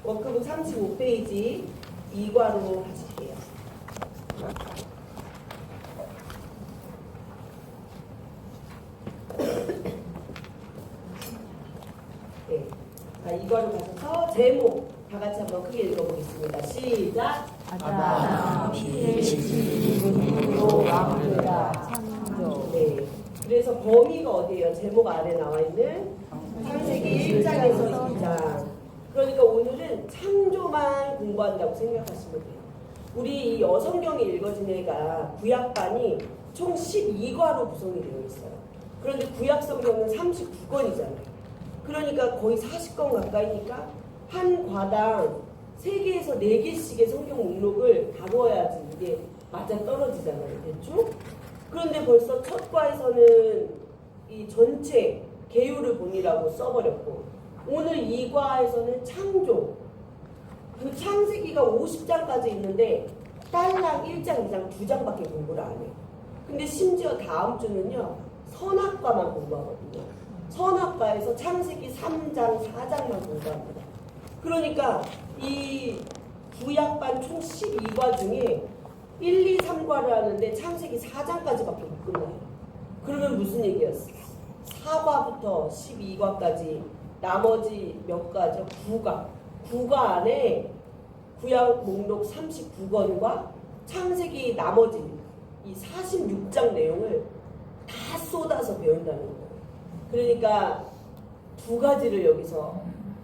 워크북 35페이지 2과로 하실게요. 네. 자, 2과로 가셔서 제목 다 같이 한번 크게 읽어보겠습니다. 시작! 아담이 일시로 왕되다 창조. 네. 그래서 범위가 어디예요? 제목 아래 나와 있는 창세기 1장에서 2장. 그러니까 오늘은 창조만 공부한다고 생각하시면 돼요. 우리 이 여성경이 읽어진 애가 구약반이 총 12과로 구성이 되어 있어요. 그런데 구약 성경은 39권이잖아요. 그러니까 거의 40권 가까이니까 한 과당 3개에서 4개씩의 성경 목록을 다루어야지 이게 맞아 떨어지잖아요. 대충? 그런데 벌써 첫 과에서는 이 전체 개요를 본이라고 써버렸고 오늘 2과에서는 창조 그 창세기가 50장까지 있는데 딸랑 1장, 2장, 2장밖에 공부를 안 해요. 근데 심지어 다음 주는요 선악과만 공부하거든요. 선악과에서 창세기 3장, 4장만 공부합니다. 그러니까 이 구약반 총 12과 중에 1, 2, 3과를 하는데 창세기 4장까지밖에 못 끝나요. 그러면 무슨 얘기였어요? 4과부터 12과까지 나머지 몇 과죠? 9과. 9과 안에 구약 목록 39권과 창세기 나머지 이 46장 내용을 다 쏟아서 배운다는 거예요. 그러니까 두 가지를 여기서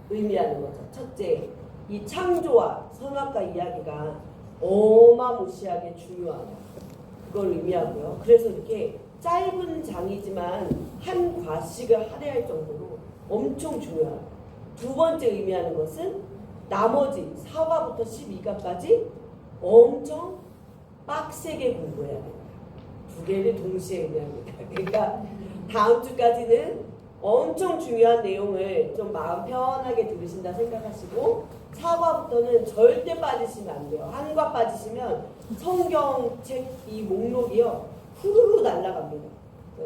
의미하는 거죠. 첫째, 이 창조와 선악과 이야기가 어마무시하게 중요하다. 그걸 의미하고요. 그래서 이렇게 짧은 장이지만 한 과씩을 할애할 정도로 엄청 중요하다. 두 번째 의미하는 것은 나머지 4과부터 12과까지 엄청 빡세게 공부해야 됩니다. 두 개를 동시에 의미합니다. 그러니까 다음 주까지는 엄청 중요한 내용을 좀 마음 편하게 들으신다 생각하시고 4과부터는 절대 빠지시면 안 돼요. 한 과 빠지시면 성경책 이 목록이요 후루루 날아갑니다.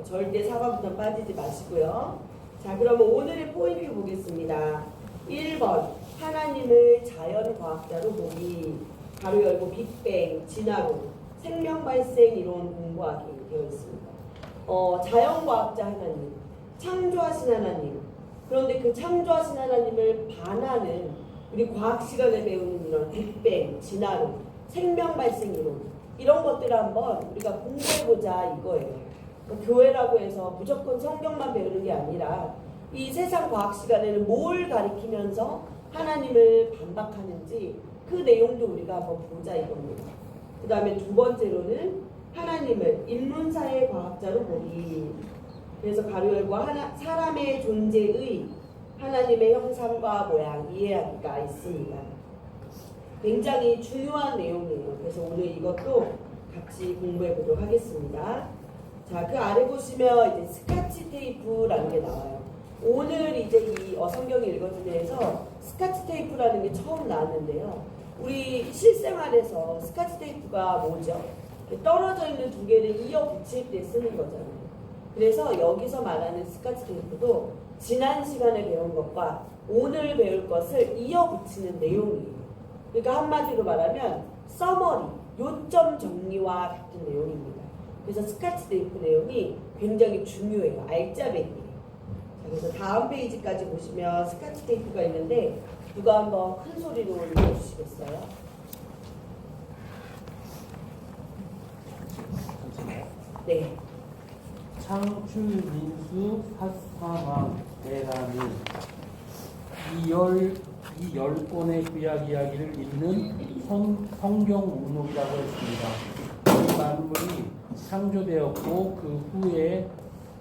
절대 4과부터는 빠지지 마시고요. 자, 그러면 오늘의 포인트 보겠습니다. 1번 하나님을 자연과학자로 보기 가로 열고 빅뱅, 진화론, 생명발생 이론 공부하기 되어 있습니다. 자연과학자 하나님, 창조하신 하나님. 그런데 그 창조하신 하나님을 반하는 우리 과학 시간에 배우는 이런 빅뱅, 진화론, 생명발생 이론 이런 것들을 한번 우리가 공부해보자 이거예요. 교회라고 해서 무조건 성경만 배우는 게 아니라 이 세상 과학 시간에는 뭘 가리키면서 하나님을 반박하는지 그 내용도 우리가 한번 보자 이겁니다. 그 다음에 두 번째로는 하나님을 인문사의 과학자로 보기. 그래서 가로 열고 사람의 존재의 하나님의 형상과 모양 이해하기가 있습니다. 굉장히 중요한 내용이에요. 그래서 오늘 이것도 같이 공부해 보도록 하겠습니다. 자, 그 아래 보시면 이제 스카치 테이프라는 게 나와요. 오늘 이제 이 성경이 읽어준 데에서 스카치 테이프라는 게 처음 나왔는데요. 우리 실생활에서 스카치 테이프가 뭐죠? 떨어져 있는 두 개를 이어 붙일 때 쓰는 거잖아요. 그래서 여기서 말하는 스카치 테이프도 지난 시간에 배운 것과 오늘 배울 것을 이어 붙이는 내용이에요. 그러니까 한마디로 말하면 서머리, 요점 정리와 같은 내용입니다. 그래서 스카치 테이프 내용이 굉장히 중요해요. 알짜배기예요. 그래서 다음 페이지까지 보시면 스카치 테이프가 있는데 누가 한번 큰 소리로 읽어주시겠어요? 네. 창출민수 사사왕 대라는 이 열 권의 구약 이야기를 읽는 성경 목록이라고 했습니다. 이 만물이 창조되었고 그 후에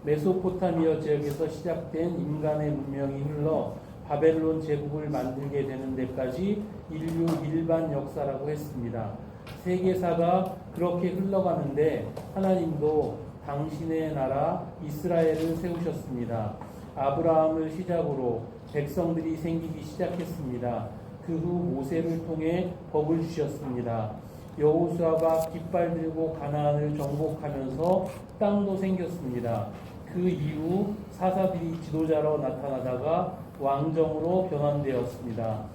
메소포타미아 지역에서 시작된 인간의 문명이 흘러 바벨론 제국을 만들게 되는 데까지 인류 일반 역사라고 했습니다. 세계사가 그렇게 흘러가는데 하나님도 당신의 나라 이스라엘을 세우셨습니다. 아브라함을 시작으로 백성들이 생기기 시작했습니다. 그 후 모세를 통해 법을 주셨습니다. 여호수아가 깃발 들고 가나안을 정복하면서 땅도 생겼습니다. 그 이후 사사들이 지도자로 나타나다가 왕정으로 변환되었습니다.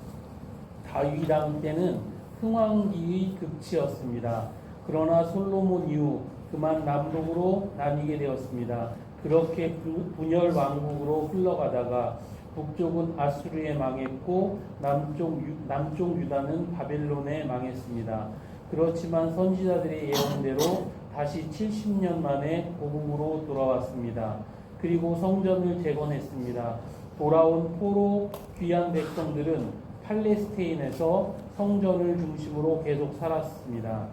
다윗왕 때는 흥왕기의 극치였습니다. 그러나 솔로몬 이후 그만 남북으로 나뉘게 되었습니다. 그렇게 분열 왕국으로 흘러가다가 북쪽은 아수르에 망했고 남쪽 유다는 바벨론에 망했습니다. 그렇지만 선지자들의 예언대로 다시 70년 만에 복음으로 돌아왔습니다. 그리고 성전을 재건했습니다. 돌아온 포로 귀한 백성들은 팔레스타인에서 성전을 중심으로 계속 살았습니다.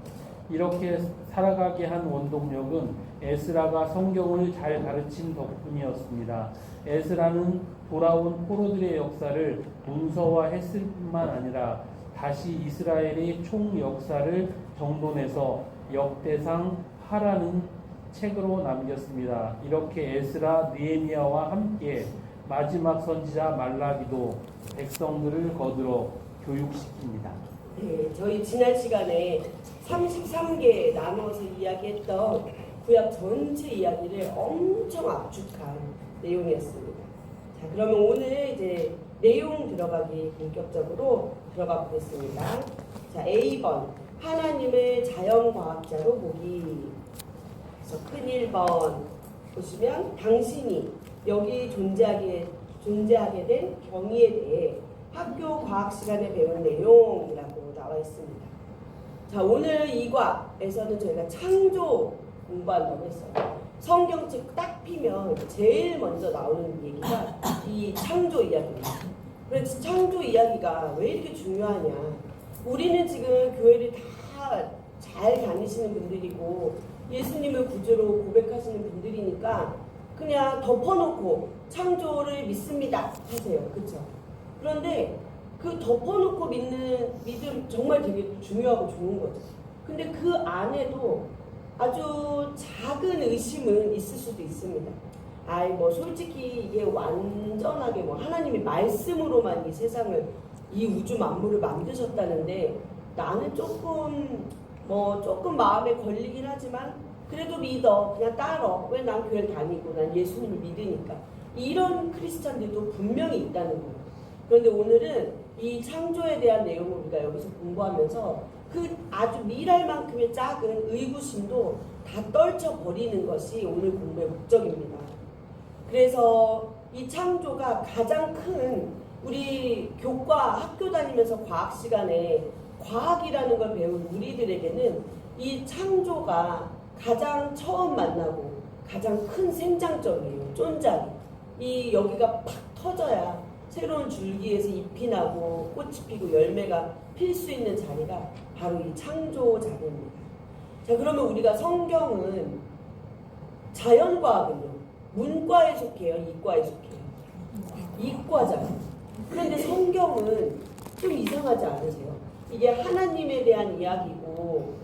이렇게 살아가게 한 원동력은 에스라가 성경을 잘 가르친 덕분이었습니다. 에스라는 돌아온 포로들의 역사를 문서화했을 뿐만 아니라 다시 이스라엘의 총 역사를 정돈해서 역대상 하라는 책으로 남겼습니다. 이렇게 에스라, 느헤미야와 함께 마지막 선지자 말라기도 백성들을 거들어 교육시킵니다. 네, 저희 지난 시간에 33개 나누어서 이야기했던 구약 전체 이야기를 엄청 압축한 내용이었습니다. 자, 그러면 오늘 이제 내용 들어가기 본격적으로 들어가 보겠습니다. 자, A번 하나님을 자연과학자로 보기. 그래서 큰 1번 보시면 당신이 여기 존재하게 된 경위에 대해 학교 과학 시간에 배운 내용이라고 나와 있습니다. 자, 오늘 이 과에서는 저희가 창조 공부한다고 했어요. 성경책 딱 피면 제일 먼저 나오는 얘기가 이 창조 이야기입니다. 그래서 창조 이야기가 왜 이렇게 중요하냐? 우리는 지금 교회를 다 잘 다니시는 분들이고 예수님을 구주로 고백하시는 분들이니까 그냥 덮어놓고 창조를 믿습니다 하세요. 그렇죠? 그런데 그 덮어놓고 믿는 믿음 정말 되게 중요하고 좋은 거죠. 근데 그 안에도 아주 작은 의심은 있을 수도 있습니다. 아이 뭐 솔직히 이게 완전하게 뭐 하나님의 말씀으로만 이 세상을 이 우주 만물을 만드셨다는데 나는 조금 마음에 걸리긴 하지만 그래도 믿어. 그냥 따라. 왜 난 교회 다니고 난 예수님을 믿으니까. 이런 크리스찬들도 분명히 있다는 거예요. 그런데 오늘은 이 창조에 대한 내용을 우리가 여기서 공부하면서 그 아주 미랄만큼의 작은 의구심도 다 떨쳐버리는 것이 오늘 공부의 목적입니다. 그래서 이 창조가 가장 큰 우리 교과 학교 다니면서 과학 시간에 과학이라는 걸 배운 우리들에게는 이 창조가 가장 처음 만나고 가장 큰 생장점이에요. 쫀자리. 이 여기가 팍 터져야 새로운 줄기에서 잎이 나고 꽃이 피고 열매가 필 수 있는 자리가 바로 이 창조 자리입니다. 자, 그러면 우리가 성경은 자연과학은요, 문과에 속해요, 이과에 속해요? 이과잖아요. 그런데 성경은 좀 이상하지 않으세요? 이게 하나님에 대한 이야기고,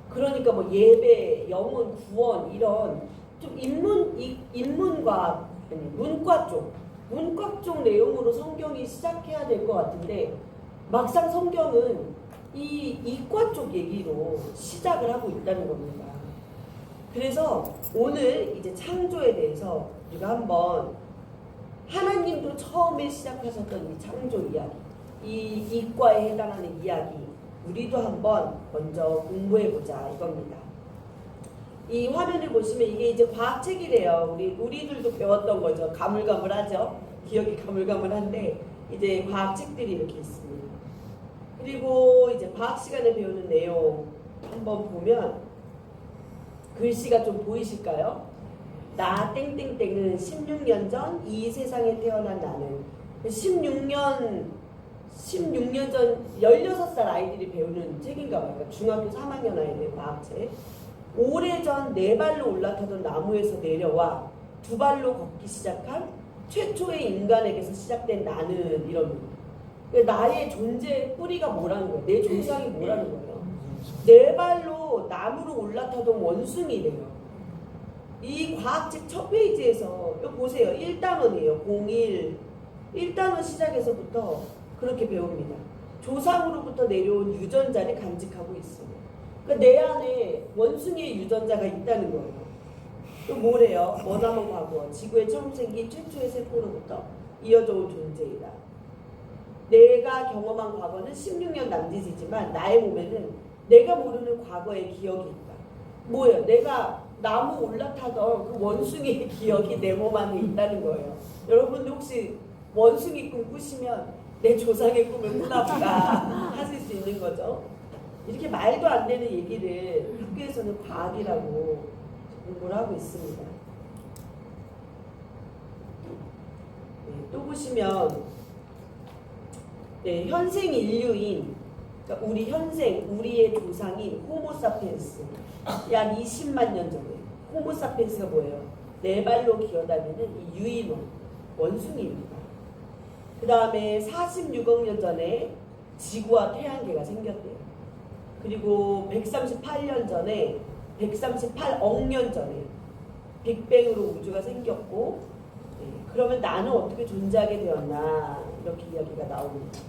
그러니까 뭐 예배, 영혼, 구원 이런 좀 인문과학, 아니 문과 쪽 내용으로 성경이 시작해야 될 것 같은데 막상 성경은 이 이과 쪽 얘기로 시작을 하고 있다는 겁니다. 그래서 오늘 이제 창조에 대해서 우리가 한번 하나님도 처음에 시작하셨던 이 창조 이야기, 이 이과에 해당하는 이야기 우리도 한번 먼저 공부해보자 이겁니다. 이 화면을 보시면 이게 이제 과학책이래요. 우리들도 배웠던 거죠. 가물가물하죠. 기억이 가물가물한데 이제 과학책들이 이렇게 있습니다. 그리고 이제 과학 시간에 배우는 내용 한번 보면 글씨가 좀 보이실까요? 나 땡땡땡은 16년 전 이 세상에 태어난 나는 16년 전 16살 아이들이 배우는 책인가 봐요. 그러니까 중학교 3학년 아이들 과학책. 오래전 4발로 올라타던 나무에서 내려와 2발로 걷기 시작한 최초의 인간에게서 시작된 나는 이런 나의 존재의 뿌리가 뭐라는 거예요. 내 조상이 뭐라는 거예요. 4발로 나무로 올라타던 원숭이래요. 이 과학책 첫 페이지에서 이거 보세요. 1단원이에요. 01. 1단원 시작에서부터 그렇게 배웁니다. 조상으로부터 내려온 유전자를 간직하고 있습니다. 그러니까 내 안에 원숭이의 유전자가 있다는 거예요. 또 뭐래요? 머나먼 과거, 지구에 처음 생긴 최초의 세포로부터 이어져 온 존재이다. 내가 경험한 과거는 16년 남짓이지만 나의 몸에는 내가 모르는 과거의 기억이 있다. 뭐예요? 내가 나무 올라타던 그 원숭이의 기억이 내 몸 안에 있다는 거예요. 여러분들 혹시 원숭이 꿈 꾸시면 내 조상의 꿈을 꾸나 보다 하실 수 있는 거죠. 이렇게 말도 안 되는 얘기를 학교에서는 과학이라고 공부를 하고 있습니다. 네, 또 보시면 네, 현생 인류인 그러니까 우리 현생 우리의 조상인 호모사피엔스 약 20만 년 전에 호모사피엔스가 뭐예요? 네 발로 기어다니는 이 유인원 원숭이입니다. 그 다음에 46억 년 전에 지구와 태양계가 생겼대요. 그리고 138년 전에 138억 년 전에 빅뱅으로 우주가 생겼고 네, 그러면 나는 어떻게 존재하게 되었나 이렇게 이야기가 나옵니다.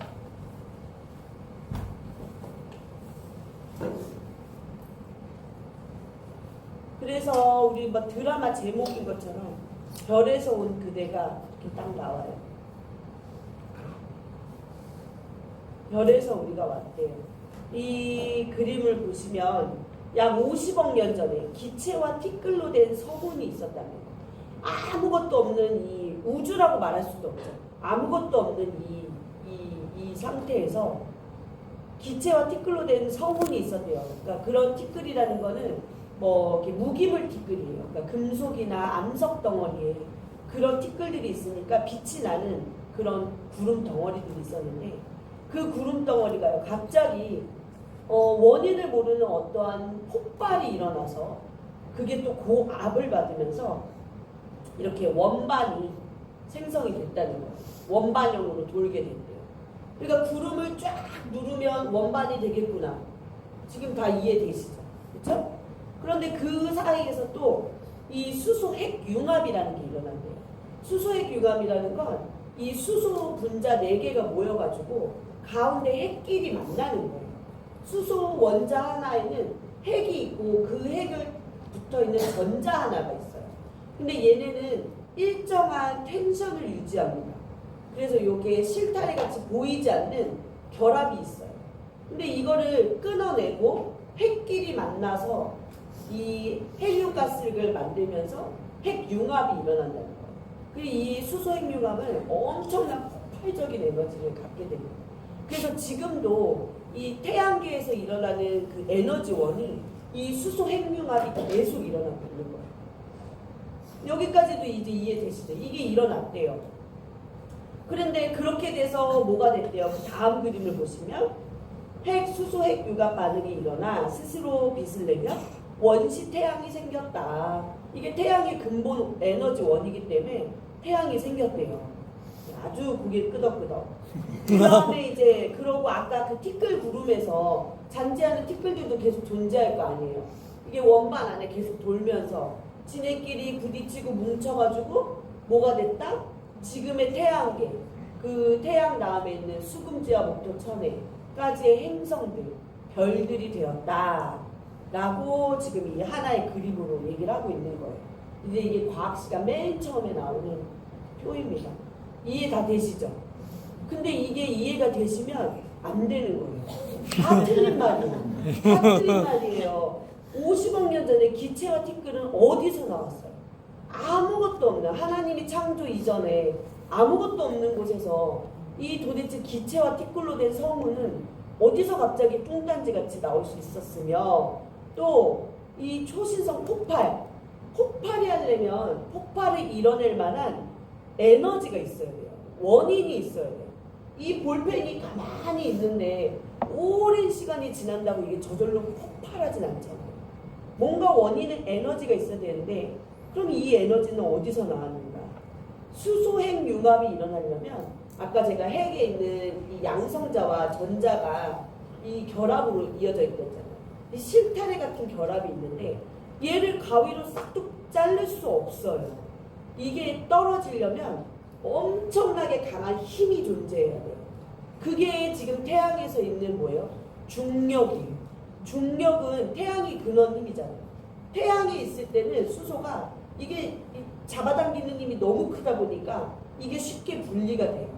그래서 우리 뭐 드라마 제목인 것처럼 별에서 온 그대가 이렇게 딱 나와요. 별에서 우리가 왔대요. 이 그림을 보시면 약 50억 년 전에 기체와 티끌로 된 서문이 있었다는 거예요. 아무것도 없는 이 우주라고 말할 수도 없죠. 아무것도 없는 이 상태에서 기체와 티끌로 된 서문이 있었대요. 그러니까 그런 티끌이라는 거는 뭐 이렇게 무기물 티끌이에요. 그러니까 금속이나 암석 덩어리에 그런 티끌들이 있으니까 빛이 나는 그런 구름 덩어리들이 있었는데 그 구름 덩어리가요 갑자기 원인을 모르는 어떠한 폭발이 일어나서 그게 또 고압을 받으면서 이렇게 원반이 생성이 됐다는 거예요. 원반형으로 돌게 됐대요. 그러니까 구름을 쫙 누르면 원반이 되겠구나. 지금 다 이해되시죠? 그렇죠? 그런데 그 사이에서 또 이 수소 핵융합이라는 게 일어난대요. 수소 핵융합이라는 건 이 수소 분자 4개가 모여가지고 가운데 핵끼리 만나는 거예요. 수소 원자 하나에는 핵이 있고 그 핵을 붙어있는 전자 하나가 있어요. 근데 얘네는 일정한 텐션을 유지합니다. 그래서 이게 실타래 같이 보이지 않는 결합이 있어요. 근데 이거를 끊어내고 핵끼리 만나서 이 헬륨가스를 만들면서 핵융합이 일어난다는 거예요. 그리고 이 수소 핵융합은 엄청난 폭발적인 에너지를 갖게 됩니다. 그래서 지금도 이 태양계에서 일어나는 그 에너지원이 이 수소 핵융합이 계속 일어나고 있는 거예요. 여기까지도 이제 이해되시죠? 이게 일어났대요. 그런데 그렇게 돼서 뭐가 됐대요? 그 다음 그림을 보시면 수소 핵 융합 반응이 일어나 스스로 빛을 내며 원시 태양이 생겼다. 이게 태양의 근본 에너지 원이기 때문에 태양이 생겼대요. 아주 고개 끄덕끄덕. 그 다음에 이제 그러고 아까 그 티끌 구름에서 잔재하는 티끌들도 계속 존재할 거 아니에요. 이게 원반 안에 계속 돌면서 지네끼리 부딪히고 뭉쳐가지고 뭐가 됐다? 지금의 태양계, 그 태양 다음에 있는 수금지와 목토천해까지의 행성들, 별들이 되었다. 라고 지금 이 하나의 그림으로 얘기를 하고 있는 거예요. 이제 이게 과학 시간 맨 처음에 나오는 표입니다. 이해 다 되시죠? 근데 이게 이해가 되시면 안 되는 거예요. 다 틀린 말이에요. 다 틀린 말이에요. 50억 년 전에 기체와 티끌은 어디서 나왔어요? 아무것도 없는 하나님이 창조 이전에 아무것도 없는 곳에서 이 도대체 기체와 티끌로 된 성문은 어디서 갑자기 뚱딴지 같이 나올 수 있었으며 또 이 초신성 폭발이 하려면 폭발을 이뤄낼 만한 에너지가 있어야 돼요. 원인이 있어야 돼요. 이 볼펜이 가만히 있는데 오랜 시간이 지난다고 이게 저절로 폭발하진 않잖아요. 뭔가 원인은 에너지가 있어야 되는데 그럼 이 에너지는 어디서 나왔는가? 수소 핵 융합이 일어나려면 아까 제가 핵에 있는 이 양성자와 전자가 이 결합으로 이어져 있었잖아요. 이 실타래 같은 결합이 있는데 얘를 가위로 싹둑 자를 수 없어요. 이게 떨어지려면 엄청나게 강한 힘이 존재해야 돼요. 그게 지금 태양에서 있는 뭐예요? 중력이에요. 중력은 태양이 근원 힘이잖아요. 태양에 있을 때는 수소가 이게 잡아당기는 힘이 너무 크다 보니까 이게 쉽게 분리가 돼요.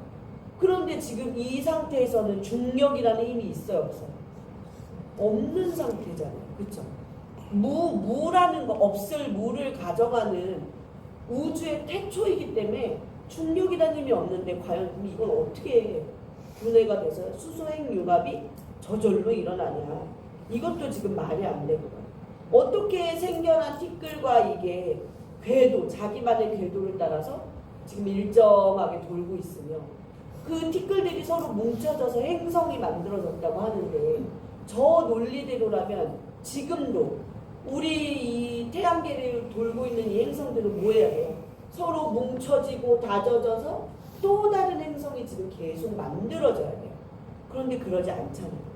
그런데 지금 이 상태에서는 중력이라는 힘이 있어요, 없어요? 없는 상태잖아요. 그쵸? 무라는 거, 없을 무를 가져가는 우주의 태초이기 때문에 중력이라는 힘이 없는데 과연 이건 어떻게 분해가 돼서 수소핵융합이 저절로 일어나냐. 이것도 지금 말이 안 되고요. 어떻게 생겨난 티끌과 이게 궤도, 자기만의 궤도를 따라서 지금 일정하게 돌고 있으며 그 티끌들이 서로 뭉쳐져서 행성이 만들어졌다고 하는데 저 논리대로라면 지금도 우리 이 태양계를 돌고 있는 이 행성들은 뭐 해야 돼요? 서로 뭉쳐지고 다져져서 또 다른 행성이 지금 계속 만들어져야 돼요. 그런데 그러지 않잖아요.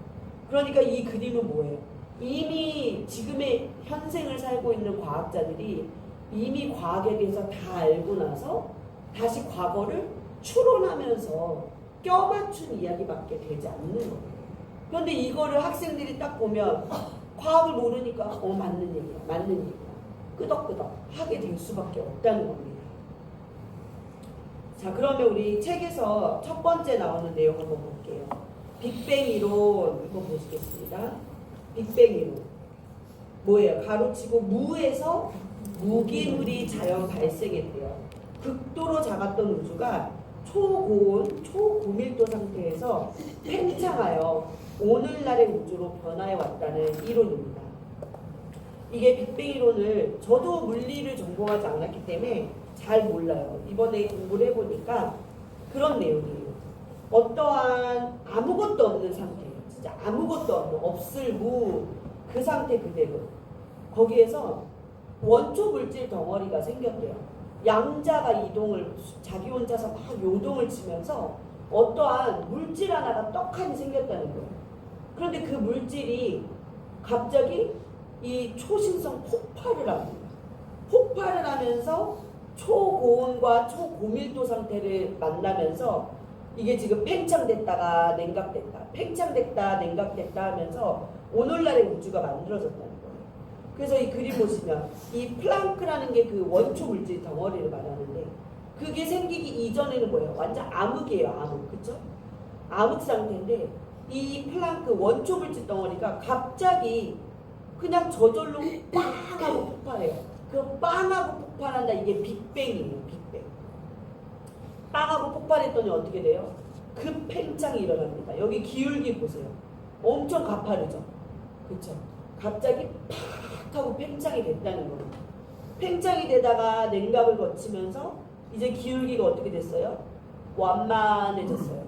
그러니까 이 그림은 뭐예요? 이미 지금의 현생을 살고 있는 과학자들이 이미 과학에 대해서 다 알고 나서 다시 과거를 추론하면서 껴맞춘 이야기밖에 되지 않는 거예요. 그런데 이거를 학생들이 딱 보면 과학을 모르니까 맞는 얘기야 끄덕끄덕 하게 될 수밖에 없다는 겁니다. 자, 그러면 우리 책에서 첫 번째 나오는 내용 한번 볼게요. 빅뱅 이론 한번 보시겠습니다. 빅뱅 이론 뭐예요? 가로치고 무에서 무기물이 자연 발생했대요. 극도로 작았던 우주가 초고온, 초고밀도 상태에서 팽창하여 오늘날의 우주로 변화해 왔다는 이론입니다. 이게 빅뱅 이론을 저도 물리를 전공하지 않았기 때문에 잘 몰라요. 이번에 공부를 해보니까 그런 내용이에요. 어떠한 아무것도 없는 상태예요. 진짜 아무것도 없는 없을 무 그 상태 그대로 거기에서 원초 물질 덩어리가 생겼대요. 양자가 이동을 자기 혼자서 막 요동을 치면서 어떠한 물질 하나가 떡하니 생겼다는 거예요. 그런데 그 물질이 갑자기 이 초신성 폭발을 합니다. 폭발을 하면서 초고온과 초고밀도 상태를 만나면서 이게 지금 팽창됐다가 냉각됐다, 팽창됐다, 냉각됐다 하면서 오늘날의 우주가 만들어졌다는 거예요. 그래서 이 그림 보시면 이 플랑크라는 게 그 원초 물질 덩어리를 말하는데 그게 생기기 이전에는 뭐예요? 완전 암흑이에요, 암흑. 그쵸? 암흑 상태인데 이 플랑크 원초 물질 덩어리가 갑자기 그냥 저절로 빵 하고 폭발해요. 그 빵 하고 폭발한다. 이게 빅뱅이에요. 빅뱅. 빵 하고 폭발했더니 어떻게 돼요? 급팽창이 일어납니다. 여기 기울기 보세요. 엄청 가파르죠? 그쵸? 갑자기 팍 하고 팽창이 됐다는 겁니다. 팽창이 되다가 냉각을 거치면서 이제 기울기가 어떻게 됐어요? 완만해졌어요.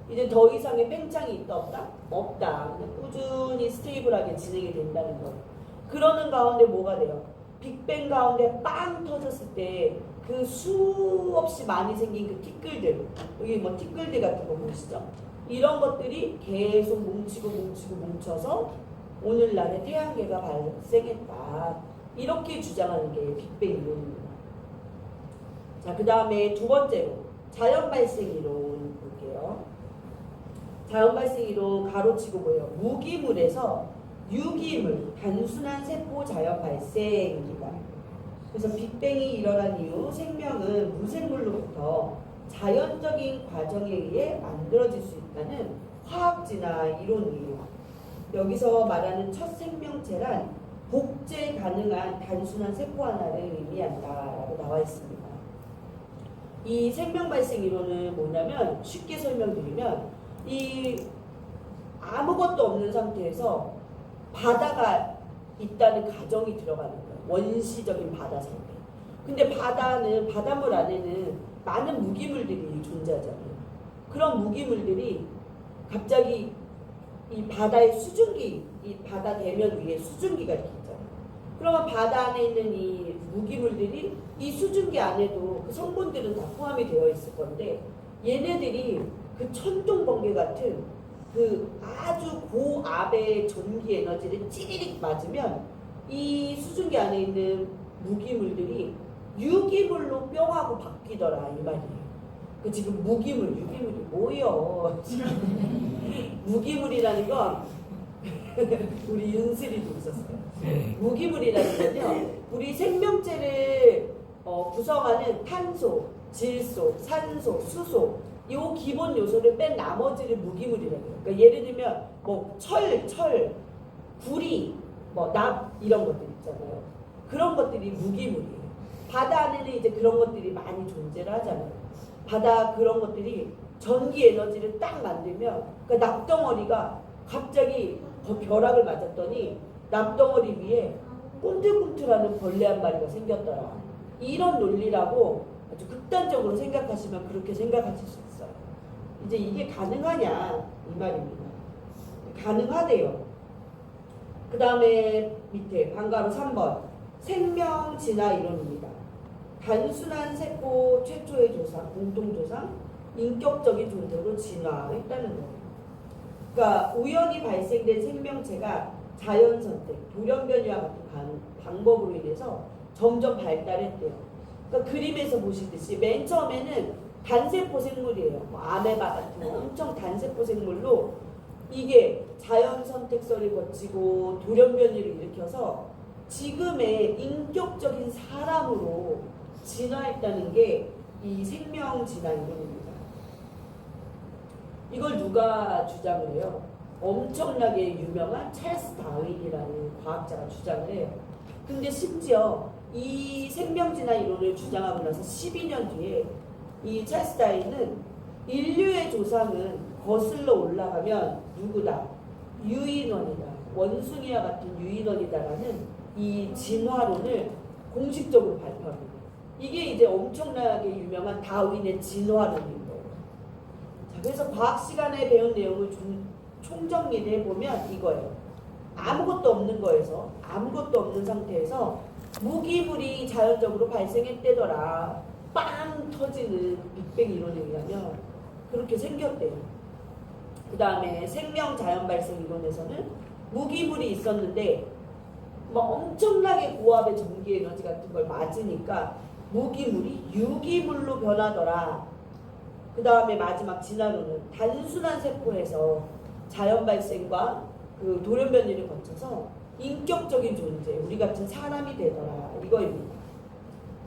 이제 더 이상의 팽창이 있다 없다? 없다. 그냥 꾸준히 스테이블하게 진행이 된다는 거예요. 그러는 가운데 뭐가 돼요? 빅뱅 가운데 빵 터졌을 때 그 수없이 많이 생긴 그 티끌들, 여기 뭐 티끌들 같은 거 보시죠? 이런 것들이 계속 뭉쳐서 오늘날의 태양계가 발생했다. 이렇게 주장하는 게 빅뱅 이론입니다. 자, 그 다음에 두 번째로 자연 발생 이론 볼게요. 자연 발생 이론 가로치고 뭐예요? 무기물에서 유기물, 단순한 세포 자연 발생입니다. 그래서 빅뱅이 일어난 이후 생명은 무생물로부터 자연적인 과정에 의해 만들어질 수 있다는 화학지나 이론이에요. 여기서 말하는 첫 생명체란 복제 가능한 단순한 세포 하나를 의미한다라고 나와 있습니다. 이 생명 발생 이론은 뭐냐면 쉽게 설명드리면 이 아무것도 없는 상태에서 바다가 있다는 가정이 들어가는 거예요. 원시적인 바다 상태. 근데 바닷물 안에는 많은 무기물들이 존재하잖아요. 그런 무기물들이 갑자기 이 바다의 수증기, 이 바다 대면 위에 수증기가 이렇게 있잖아요. 그러면 바다 안에 있는 이 무기물들이 이 수증기 안에도 그 성분들은 다 포함이 되어 있을 건데 얘네들이 그 천둥 번개 같은 그 아주 고압의 전기 에너지를 찌리릭 맞으면 이 수증기 안에 있는 무기물들이 유기물로 뿅하고 바뀌더라 이 말이에요. 그 지금 무기물, 유기물이 뭐예요? 무기물이라는 건 우리 윤슬이도 있었어요. 무기물이라는 건요, 우리 생명체를 구성하는 탄소, 질소, 산소, 수소 이 기본 요소를 뺀 나머지를 무기물이라고 해요. 그러니까 예를 들면 뭐 철, 구리, 뭐 납 이런 것들 있잖아요. 그런 것들이 무기물이에요. 바다 안에는 이제 그런 것들이 많이 존재를 하잖아요. 바다 그런 것들이 전기 에너지를 딱 만들면 그 납덩어리가 갑자기 벼락을 맞았더니 납덩어리 위에 꿈틀꿈틀하는 벌레 한 마리가 생겼더라. 이런 논리라고 아주 극단적으로 생각하시면 그렇게 생각하실 수 있어요. 이제 이게 가능하냐 이 말입니다. 가능하대요. 그 다음에 밑에 방가로 3번 생명 진화 이론입니다. 단순한 세포 최초의 조상, 공통조상, 인격적인 존재로 진화했다는 거예요. 그러니까 우연히 발생된 생명체가 자연선택, 돌연변이와 같은 방법으로 인해서 점점 발달했대요. 그러니까 그림에서 보시듯이 맨 처음에는 단세포 생물이에요. 뭐 아메바 같은 엄청 단세포 생물로 이게 자연선택설을 거치고 돌연변이를 일으켜서 지금의 인격적인 사람으로 진화했다는 게 이 생명 진화 이론입니다. 이걸 누가 주장을 해요? 엄청나게 유명한 찰스 다윈이라는 과학자가 주장을 해요. 근데 심지어 이 생명 진화 이론을 주장하고 나서 12년 뒤에 이 찰스 다윈은 인류의 조상은 거슬러 올라가면 누구다? 유인원이다. 원숭이와 같은 유인원이다라는 이 진화론을 공식적으로 발표합니다. 이게 이제 엄청나게 유명한 다윈의 진화론인 거예요. 자, 그래서 과학 시간에 배운 내용을 총정리를 해보면 이거예요. 아무것도 없는 거에서, 아무것도 없는 상태에서 무기물이 자연적으로 발생했대더라. 빵 터지는 빅뱅 이론에 의하면 그렇게 생겼대요. 그 다음에 생명 자연 발생 이론에서는 무기물이 있었는데 뭐 엄청나게 고압의 전기 에너지 같은 걸 맞으니까 무기물이 유기물로 변하더라. 그 다음에 마지막 진화론은 단순한 세포에서 자연 발생과 그 돌연변이를 거쳐서 인격적인 존재, 우리 같은 사람이 되더라. 이거입니다.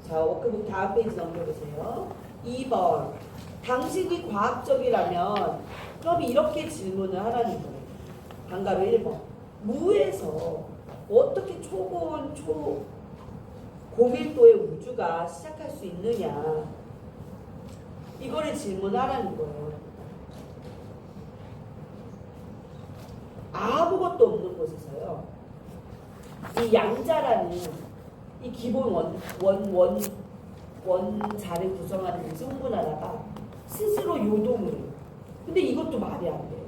자, 워크북 다음 페이지 넘겨보세요. 2번. 당신이 과학적이라면 그럼 이렇게 질문을 하라는 거예요. 방가로 1번. 무에서 어떻게 초고온 고밀도의 우주가 시작할 수 있느냐. 이거를 질문하라는 거예요. 아무것도 없는 곳에서요. 이 양자라는 이 기본 원자를 구성하는 이 성분 하나가 스스로 요동을 해요. 근데 이것도 말이 안 돼요.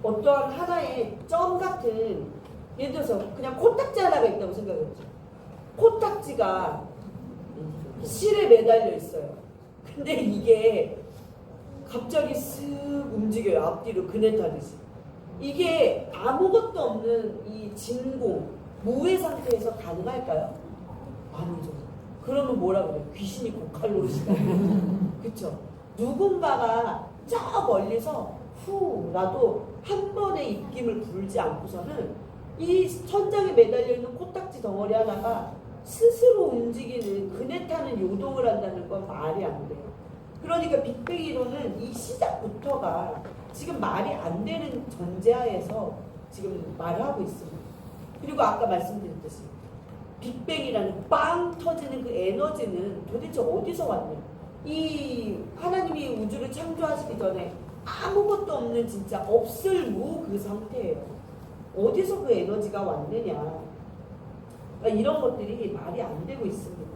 어떠한 하나의 점 같은, 예를 들어서 그냥 코딱지 하나가 있다고 생각해보죠. 코딱지가 실에 매달려 있어요. 근데 이게 갑자기 쓱 움직여요. 앞뒤로 그네 타듯이. 이게 아무것도 없는 이 진공, 무의 상태에서 가능할까요? 아니죠. 그러면 뭐라 그래요? 귀신이 고칼로리시다. 그쵸? 누군가가 저 멀리서 후라도 한 번의 입김을 불지 않고서는 이 천장에 매달려 있는 코딱지 덩어리 하나가 스스로 움직이는 그네 타는 요동을 한다는 건 말이 안 돼요. 그러니까 빅뱅 이론은 이 시작부터가 지금 말이 안 되는 전제하에서 지금 말을 하고 있습니다. 그리고 아까 말씀드렸듯이 빅뱅이라는 빵 터지는 그 에너지는 도대체 어디서 왔냐. 이 하나님이 우주를 창조하시기 전에 아무것도 없는 진짜 없을 무 그 상태예요. 어디서 그 에너지가 왔느냐. 그러니까 이런 것들이 말이 안 되고 있습니다.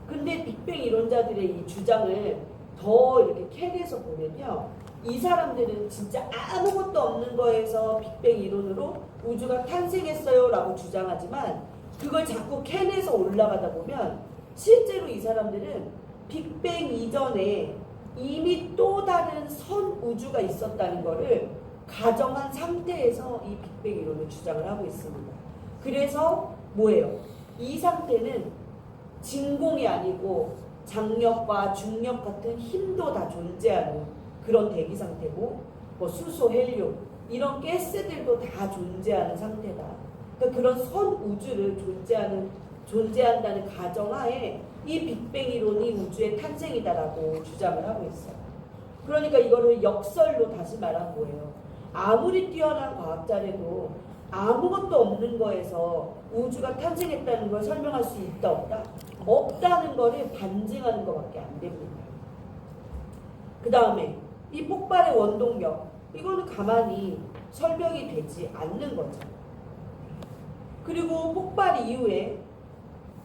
근데 빅뱅 이론자들의 이 주장을 더 이렇게 캐내서 보면요. 이 사람들은 진짜 아무것도 없는 거에서 빅뱅 이론으로 우주가 탄생했어요 라고 주장하지만 그걸 자꾸 캐내서 올라가다 보면 실제로 이 사람들은 빅뱅 이전에 이미 또 다른 선 우주가 있었다는 거를 가정한 상태에서 이 빅뱅 이론을 주장을 하고 있습니다. 그래서 뭐예요? 이 상태는 진공이 아니고 장력과 중력 같은 힘도 다 존재하는 그런 대기 상태고, 뭐 수소, 헬륨 이런 가스들도 다 존재하는 상태다. 그러니까 그런 선 우주를 존재한다는 가정하에 이 빅뱅 이론이 우주의 탄생이다라고 주장을 하고 있어요. 그러니까 이거를 역설로 다시 말한 거예요. 아무리 뛰어난 과학자라도 아무것도 없는 거에서 우주가 탄생했다는 걸 설명할 수 있다 없다? 없다는 거를 반증하는 것밖에 안 됩니다. 그 다음에 이 폭발의 원동력, 이거는 가만히 설명이 되지 않는 거죠. 그리고 폭발 이후에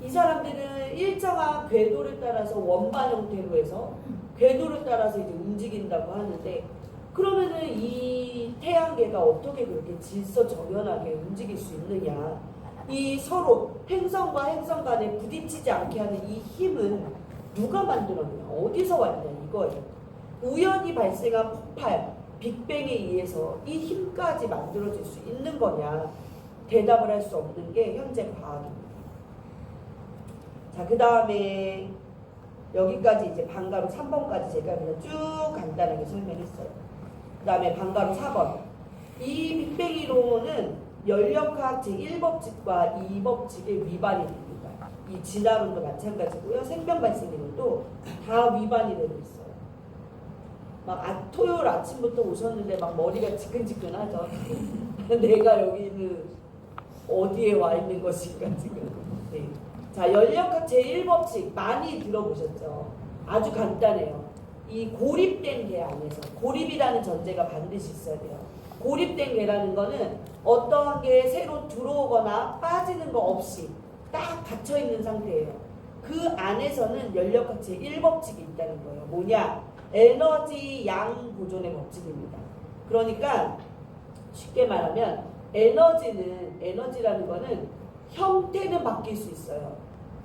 이 사람들은 일정한 궤도를 따라서 원반 형태로 해서 궤도를 따라서 이제 움직인다고 하는데, 그러면은 이 태양계가 어떻게 그렇게 질서정연하게 움직일 수 있느냐? 이 서로 행성과 행성 간에 부딪히지 않게 하는 이 힘은 누가 만들었냐? 어디서 왔냐? 이거예요. 우연히 발생한 폭발, 빅뱅에 의해서 이 힘까지 만들어질 수 있는 거냐? 대답을 할 수 없는 게 현재 과학입니다. 자, 그 다음에 여기까지 이제 방가로 3번까지 제가 그냥 쭉 간단하게 설명했어요. 그 다음에 방가로 4번. 이 빅뱅 이론은 연력학 제1법칙과 2법칙의 위반이 됩니다. 이 진화론도 마찬가지고요. 생명 발생 이론도 다 위반이 되고 있어요. 막 토요일 아침부터 오셨는데 막 머리가 지끈지끈하죠. 내가 여기는 어디에 와 있는 것인가 지금. 네. 자, 연력학 제1법칙 많이 들어보셨죠? 아주 간단해요. 이 고립된 개 안에서, 고립이라는 전제가 반드시 있어야 돼요. 고립된 개라는 거는 어떠한 게 새로 들어오거나 빠지는 거 없이 딱 갇혀 있는 상태예요. 그 안에서는 연력학 제1법칙이 있다는 거예요. 뭐냐? 에너지 양 보존의 법칙입니다. 그러니까 쉽게 말하면 에너지라는 거는 형태는 바뀔 수 있어요.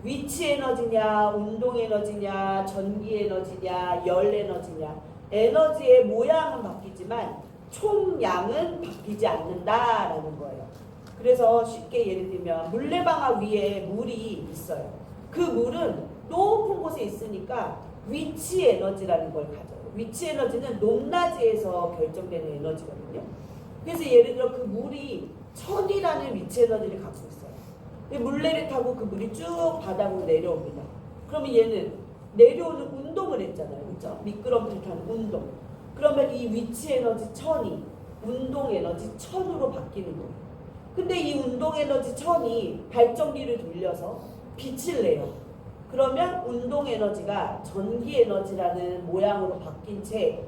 위치 에너지냐, 운동 에너지냐, 전기 에너지냐, 열 에너지냐. 에너지의 모양은 바뀌지만 총량은 바뀌지 않는다라는 거예요. 그래서 쉽게 예를 들면 물레방아 위에 물이 있어요. 그 물은 높은 곳에 있으니까 위치 에너지라는 걸 가져요. 위치 에너지는 높낮이에서 결정되는 에너지거든요. 그래서 예를 들어 그 물이 1000이라는 위치 에너지를 갖고 있어요. 물레를 타고 그 물이 쭉 바닥으로 내려옵니다. 그러면 얘는 내려오는 운동을 했잖아요. 그렇죠? 미끄럼틀 타는 운동. 그러면 이 위치 에너지 1000이 운동 에너지 1000으로 바뀌는 거예요. 근데 이 운동 에너지 1000이 발전기를 돌려서 빛을 내요. 그러면 운동 에너지가 전기 에너지라는 모양으로 바뀐 채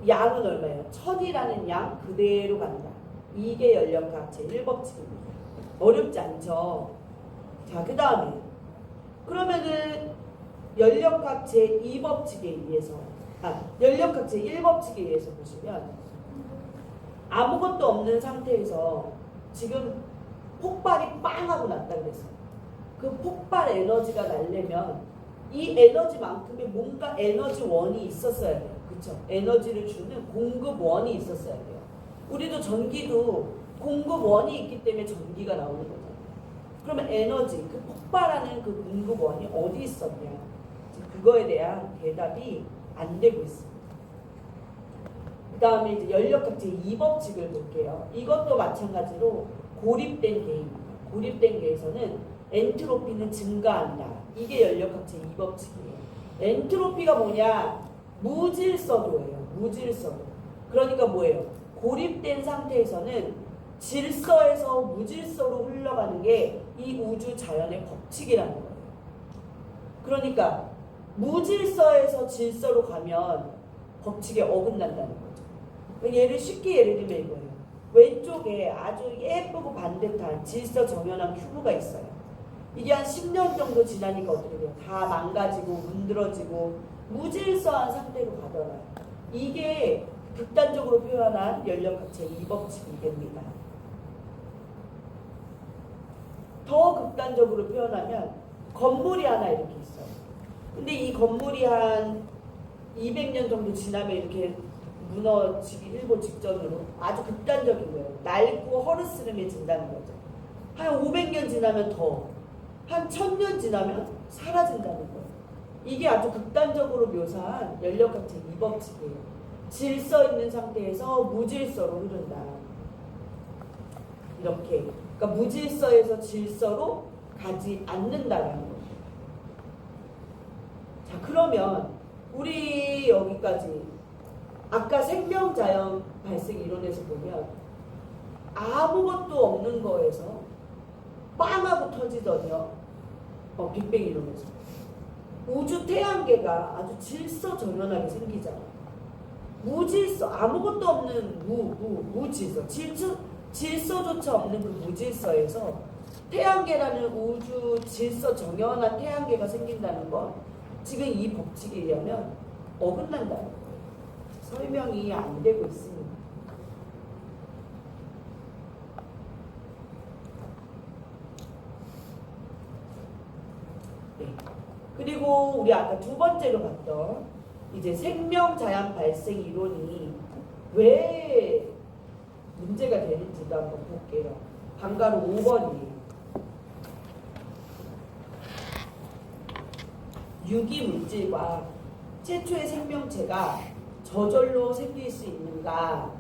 양은 얼마예요? 1000이라는 양 그대로 간다. 이게 연력학 제1법칙입니다. 어렵지 않죠? 자, 그 다음에 그러면은 연력학 제2법칙에 의해서 연력학 제1법칙에 의해서 보시면 아무것도 없는 상태에서 지금 폭발이 빵 하고 났다 그랬어요. 그 폭발 에너지가 날려면 이 에너지만큼의 뭔가 에너지원이 있었어야 돼요. 그렇죠? 에너지를 주는 공급원이 있었어야 돼요. 우리도 전기도 공급원이 있기 때문에 전기가 나오는 거잖아요. 그러면 에너지, 그 폭발하는 그 공급원이 어디 있었냐? 그거에 대한 대답이 안 되고 있습니다. 그 다음에 이제 연력학 제2법칙을 볼게요. 이것도 마찬가지로 고립된 개입니다. 고립된 개에서는 엔트로피는 증가한다. 이게 연력학 제2법칙이에요. 엔트로피가 뭐냐? 무질서도예요. 무질서도. 그러니까 뭐예요? 고립된 상태에서는 질서에서 무질서로 흘러가는 게 이 우주 자연의 법칙이라는 거예요. 그러니까 무질서에서 질서로 가면 법칙에 어긋난다는 거죠. 쉽게 예를 들면 이거예요. 왼쪽에 아주 예쁘고 반듯한 질서 정연한 큐브가 있어요. 이게 한 10년 정도 지나니까 어떻게 돼요? 다 망가지고 문드러지고 무질서한 상태로 가더라고요. 이게 극단적으로 표현한 연력학 제2법칙이 됩니다. 더 극단적으로 표현하면 건물이 하나 이렇게 있어요. 근데 이 건물이 한 200년 정도 지나면 이렇게 무너지기 일보 직전으로 아주 극단적인 거예요. 낡고 허르스름해진다는 거죠. 한 500년 지나면 더, 한 1000년 지나면 사라진다는 거예요. 이게 아주 극단적으로 묘사한 연력학 제2법칙이에요. 질서 있는 상태에서 무질서로 흐른다. 이렇게. 그러니까 무질서에서 질서로 가지 않는다라는 거죠. 자, 그러면 우리 여기까지 아까 생명자연 발생 이론에서 보면 아무것도 없는 거에서 빵 하고 터지더니요. 빅뱅 이론에서 우주 태양계가 아주 질서정연하게 생기잖아. 무질서, 아무것도 없는 무질서, 질서조차 없는 그 무질서에서 태양계라는 우주 질서정연한 태양계가 생긴다는 건 지금 이 법칙에 의하면 어긋난다는 거예요. 설명이 안 되고 있습니다. 네. 그리고 우리 아까 두 번째로 봤던 이제 생명자연 발생 이론이 왜 문제가 되는지도 한번 볼게요. 방가로 5번이에요. 유기물질과 최초의 생명체가 저절로 생길 수 있는가?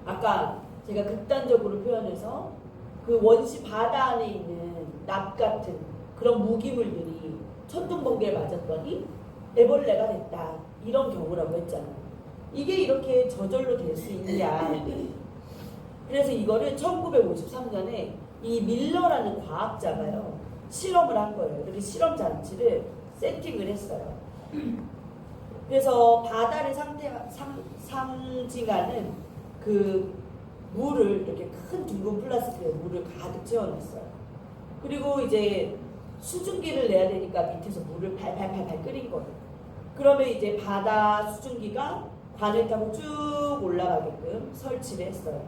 아까 제가 극단적으로 표현해서 그 원시 바다 안에 있는 납 같은 그런 무기물들이 천둥번개에 맞았더니 애벌레가 됐다. 이런 경우라고 했잖아요. 이게 이렇게 저절로 될 수 있냐. 그래서 이거를 1953년에 이 밀러라는 과학자가요. 실험을 한 거예요. 이렇게 실험 장치를 세팅을 했어요. 그래서 바다를 상징하는 그 물을 이렇게 큰 둥근 플라스틱에 물을 가득 채워놨어요. 그리고 이제 수증기를 내야 되니까 밑에서 물을 팔팔팔팔 끓인 거예요. 그러면 이제 바다 수증기가 관을 타고 쭉 올라가게끔 설치를 했어요.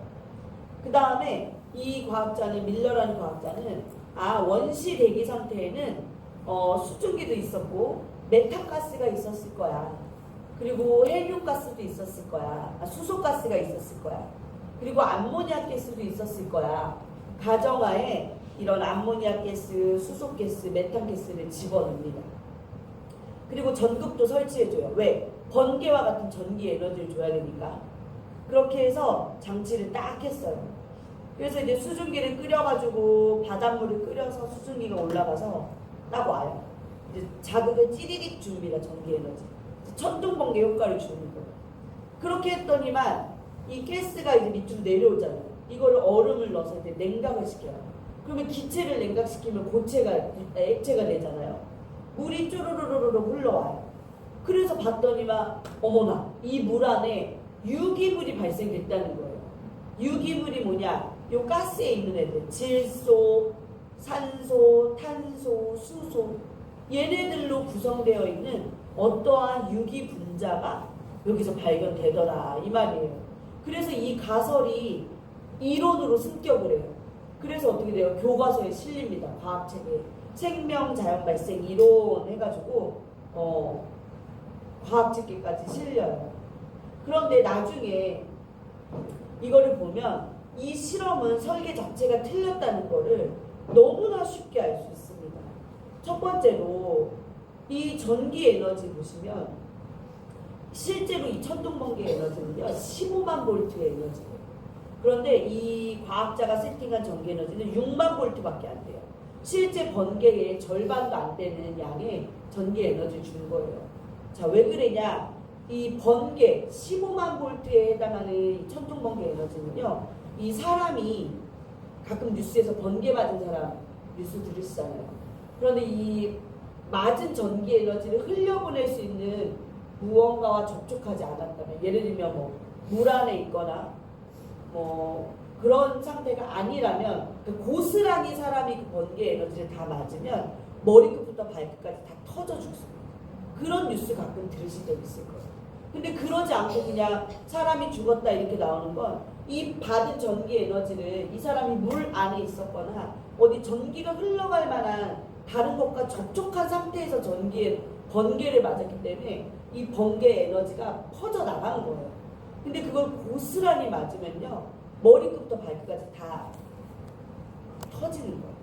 그 다음에 이 과학자는, 밀러라는 과학자는 원시 대기 상태에는 수증기도 있었고 메탄가스가 있었을 거야. 그리고 헬륨가스도 있었을 거야. 수소가스가 있었을 거야. 그리고 암모니아가스도 있었을 거야. 가정하에 이런 암모니아가스, 수소가스, 메탄가스를 집어넣습니다. 그리고 전극도 설치해줘요. 왜? 번개와 같은 전기 에너지를 줘야 되니까. 그렇게 해서 장치를 딱 했어요. 그래서 이제 수증기를 끓여가지고 바닷물을 끓여서 수증기가 올라가서 딱 와요. 이제 자극을 찌리릭 줍니다. 전기 에너지. 천둥번개 효과를 주는 거예요. 그렇게 했더니만 이 가스가 이제 밑으로 내려오잖아요. 이거를 얼음을 넣어서 이제 냉각을 시켜요. 그러면 기체를 냉각시키면 액체가 되잖아요. 물이 쭈루루루루 흘러와요. 그래서 봤더니만 어머나 이 물 안에 유기물이 발생됐다는 거예요. 유기물이 뭐냐? 요 가스에 있는 애들, 질소, 산소, 탄소, 수소, 얘네들로 구성되어 있는 어떠한 유기 분자가 여기서 발견되더라 이 말이에요. 그래서 이 가설이 이론으로 승격을 해요. 그래서 어떻게 돼요? 교과서에 실립니다. 과학책에 생명자연 발생 이론 해가지고 과학책에까지 실려요. 그런데 나중에 이거를 보면 이 실험은 설계 자체가 틀렸다는 거를 너무나 쉽게 알 수 있습니다. 첫 번째로 이 전기 에너지 보시면 실제로 이 천둥번개 에너지는요 15만 볼트의 에너지예요. 그런데 이 과학자가 세팅한 전기 에너지는 6만 볼트밖에 안 돼요. 실제 번개의 절반도 안 되는 양의 전기 에너지를 준 거예요. 자, 왜 그러냐? 이 번개 15만 볼트에 해당하는 이 천둥번개 에너지는요. 이 사람이 가끔 뉴스에서 번개 맞은 사람 뉴스 들으시잖아요. 그런데 이 맞은 전기 에너지를 흘려보낼 수 있는 무언가와 접촉하지 않았다면, 예를 들면 뭐 물 안에 있거나 뭐 그런 상태가 아니라면 그 고스란히 사람이 그 번개 에너지를 다 맞으면 머리끝부터 발끝까지 다 터져 죽습니다. 그런 뉴스 가끔 들으신 적 있을 거예요. 근데 그러지 않고 그냥 사람이 죽었다 이렇게 나오는 건 이 받은 전기 에너지를 이 사람이 물 안에 있었거나 어디 전기가 흘러갈 만한 다른 것과 접촉한 상태에서 번개를 맞았기 때문에 이 번개 에너지가 퍼져나가는 거예요. 근데 그걸 고스란히 맞으면요 머리끝부터 발끝까지 다 터지는 거예요.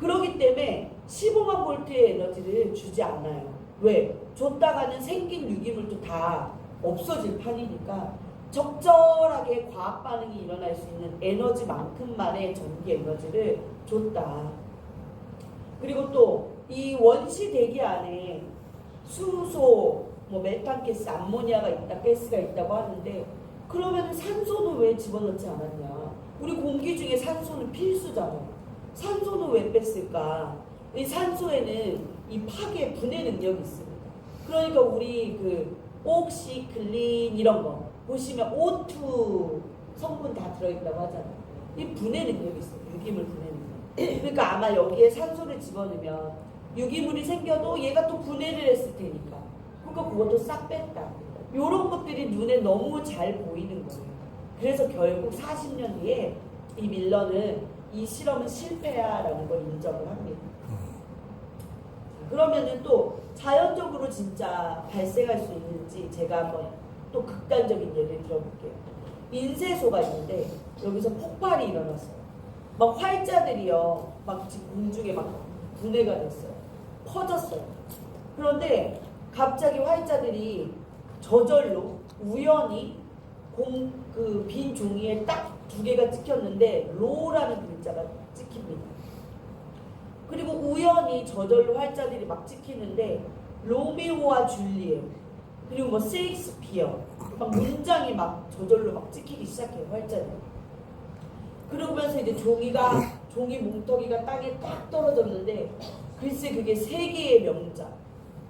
그렇기 때문에 15만 볼트의 에너지를 주지 않아요. 왜? 줬다가는 생긴 유기물도 다 없어질 판이니까 적절하게 과학 반응이 일어날 수 있는 에너지만큼만의 전기 에너지를 줬다. 그리고 또 이 원시 대기 안에 수소, 뭐 메탄가스, 암모니아가 있다, 가스가 있다고 하는데 그러면 산소는 왜 집어넣지 않았냐? 우리 공기 중에 산소는 필수잖아. 산소는 왜 뺐을까? 이 산소에는 이 파괴 분해 능력이 있습니다. 그러니까 우리 그 옥시클린 이런 거 보시면 O2 성분 다 들어있다고 하잖아요. 이 분해 능력이 있어요. 유기물 분해 능력. 그러니까 아마 여기에 산소를 집어넣으면 유기물이 생겨도 얘가 또 분해를 했을 테니까. 그러니까 그것도 싹 뺐다. 이런 것들이 눈에 너무 잘 보이는 거예요. 그래서 결국 40년 뒤에 이 밀러는 이 실험은 실패야라는 걸 인정을 합니다. 그러면은 또 자연적으로 진짜 발생할 수 있는지 제가 한번 또 극단적인 예를 들어볼게요. 인쇄소가 있는데 여기서 폭발이 일어났어요. 막 활자들이요, 막 지금 공중에 막 분해가 됐어요. 퍼졌어요. 그런데 갑자기 활자들이 저절로 우연히 그 빈 종이에 딱 2개가 찍혔는데 로라는 글자가 찍힙니다. 그리고 우연히 저절로 활자들이 막 찍히는데 로미오와 줄리엣 그리고 뭐 셰익스피어 막 문장이 막 저절로 막 찍히기 시작해요. 활자들이. 그러면서 이제 종이 뭉텅이가 땅에 딱 떨어졌는데 글쎄 그게 3개의 명작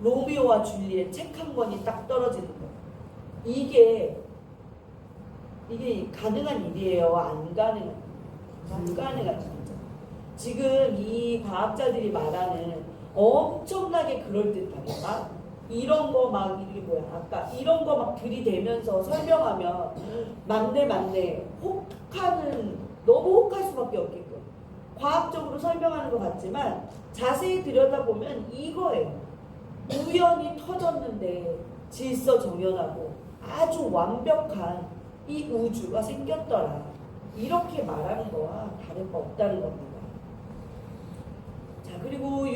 로미오와 줄리엣 책 한 권이 딱 떨어지는 거예요. 이게 가능한 일이에요? 안 가능한? 안 가능한 진짜. 지금 이 과학자들이 말하는 엄청나게 그럴듯하게 막 이런 거 막 이게 뭐야 아까 이런 거 막 들이대면서 설명하면 맞네 혹하는 너무 혹할 수밖에 없게끔 과학적으로 설명하는 것 같지만 자세히 들여다보면 이거예요. 우연히 터졌는데 질서 정연하고 아주 완벽한 이 우주가 생겼더라. 이렇게 말하는 거와 다를 바 없다는 겁니다. 자, 그리고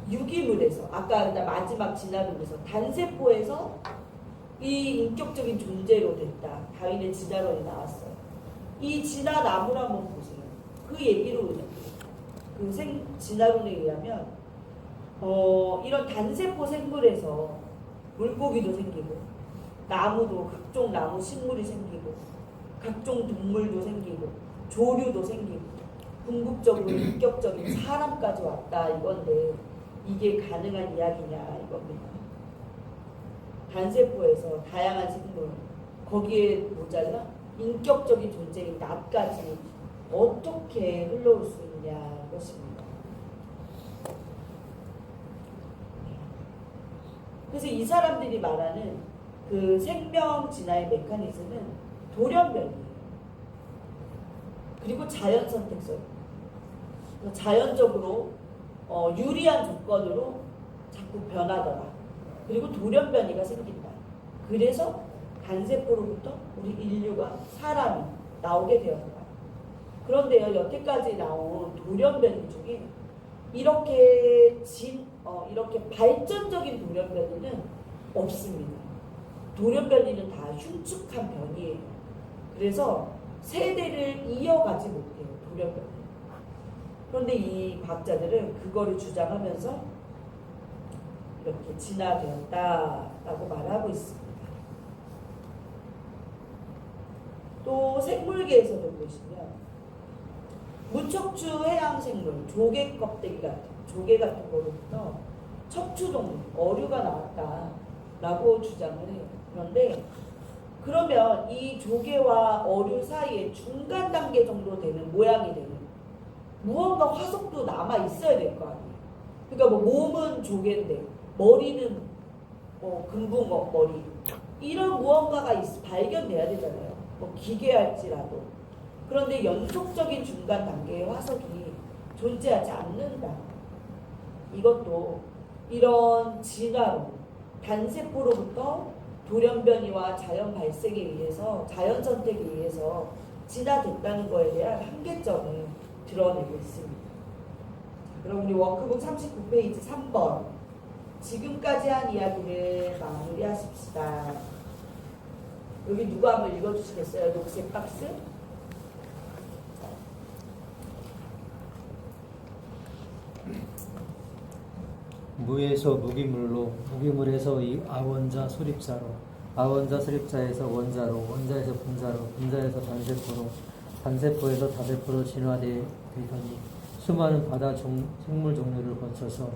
유기물에서 아까 마지막 진화론에서 단세포에서 이 인격적인 존재로 됐다. 다윈의 진화론이 나왔어요. 이 진화나무를 한번 보세요. 그 얘기로 진화론에 의하면 이런 단세포 생물에서 물고기도 생기고 나무도 각종 나무 식물이 생기고 각종 동물도 생기고 조류도 생기고 궁극적으로 인격적인 사람까지 왔다 이건데 이게 가능한 이야기냐 이겁니다. 단세포에서 다양한 생물 거기에 모자라 인격적인 존재인 나까지 어떻게 흘러올 수 있냐 것입니다. 그래서 이 사람들이 말하는 그 생명 진화의 메커니즘은 돌연변이에요. 그리고 자연 선택설. 자연적으로 유리한 조건으로 자꾸 변하더라. 그리고 돌연변이가 생긴다. 그래서 단세포로부터 우리 인류가 사람이 나오게 되었다. 그런데요, 여태까지 나온 돌연변이 중에 이렇게 발전적인 돌연변이는 없습니다. 돌연변이는 다 흉측한 변이에요. 그래서 세대를 이어가지 못해요. 돌연변이. 그런데 이 과학자들은 그거를 주장하면서 이렇게 진화되었다라고 말하고 있습니다. 또 생물계에서도 보시면 무척추 해양생물, 조개 껍데기 조개 같은 거로부터 척추동물, 어류가 나왔다라고 주장을 해요. 그런데 그러면 이 조개와 어류 사이에 중간 단계 정도 되는 모양이 되는 무언가 화석도 남아 있어야 될 거 아니에요. 그러니까 뭐 몸은 조개인데 머리는 금붕어 머리 이런 무언가가 발견돼야 되잖아요. 뭐 기계할지라도. 그런데 연속적인 중간 단계의 화석이 존재하지 않는다. 이것도 이런 진화로 단세포로부터 돌연변이와 자연 발생에 의해서 자연 선택에 의해서 진화됐다는 거에 대한 한계점을 드러내고 있습니다. 그럼 우리 워크북 39페이지 3번 지금까지 한 이야기를 마무리하십시다. 여기 누가 한번 읽어주시겠어요? 녹색 박스? 무에서 무기물로, 무기물에서 이 아원자 소립자로, 아원자 소립자에서 원자로, 원자에서 분자로, 분자에서 단세포로, 단세포에서 다세포로 진화되더니 수많은 바다 생물 종류를 거쳐서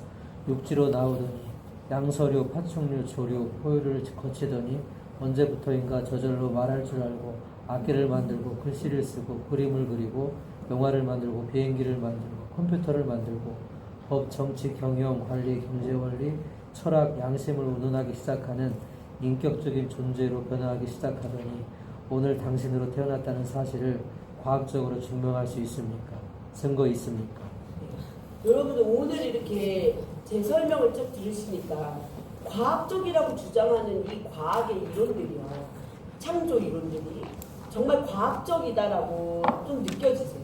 육지로 나오더니 양서류, 파충류, 조류, 포유를 거치더니 언제부터인가 저절로 말할 줄 알고 악기를 만들고 글씨를 쓰고 그림을 그리고 영화를 만들고 비행기를 만들고 컴퓨터를 만들고 법, 정치, 경영, 관리, 경제원리, 철학, 양심을 운운하기 시작하는 인격적인 존재로 변화하기 시작하더니 오늘 당신으로 태어났다는 사실을 과학적으로 증명할 수 있습니까? 증거 있습니까? 여러분들 오늘 이렇게 제 설명을 쭉 들으시니까 과학적이라고 주장하는 이 과학의 이론들이요, 창조 이론들이 정말 과학적이다라고 좀 느껴지세요?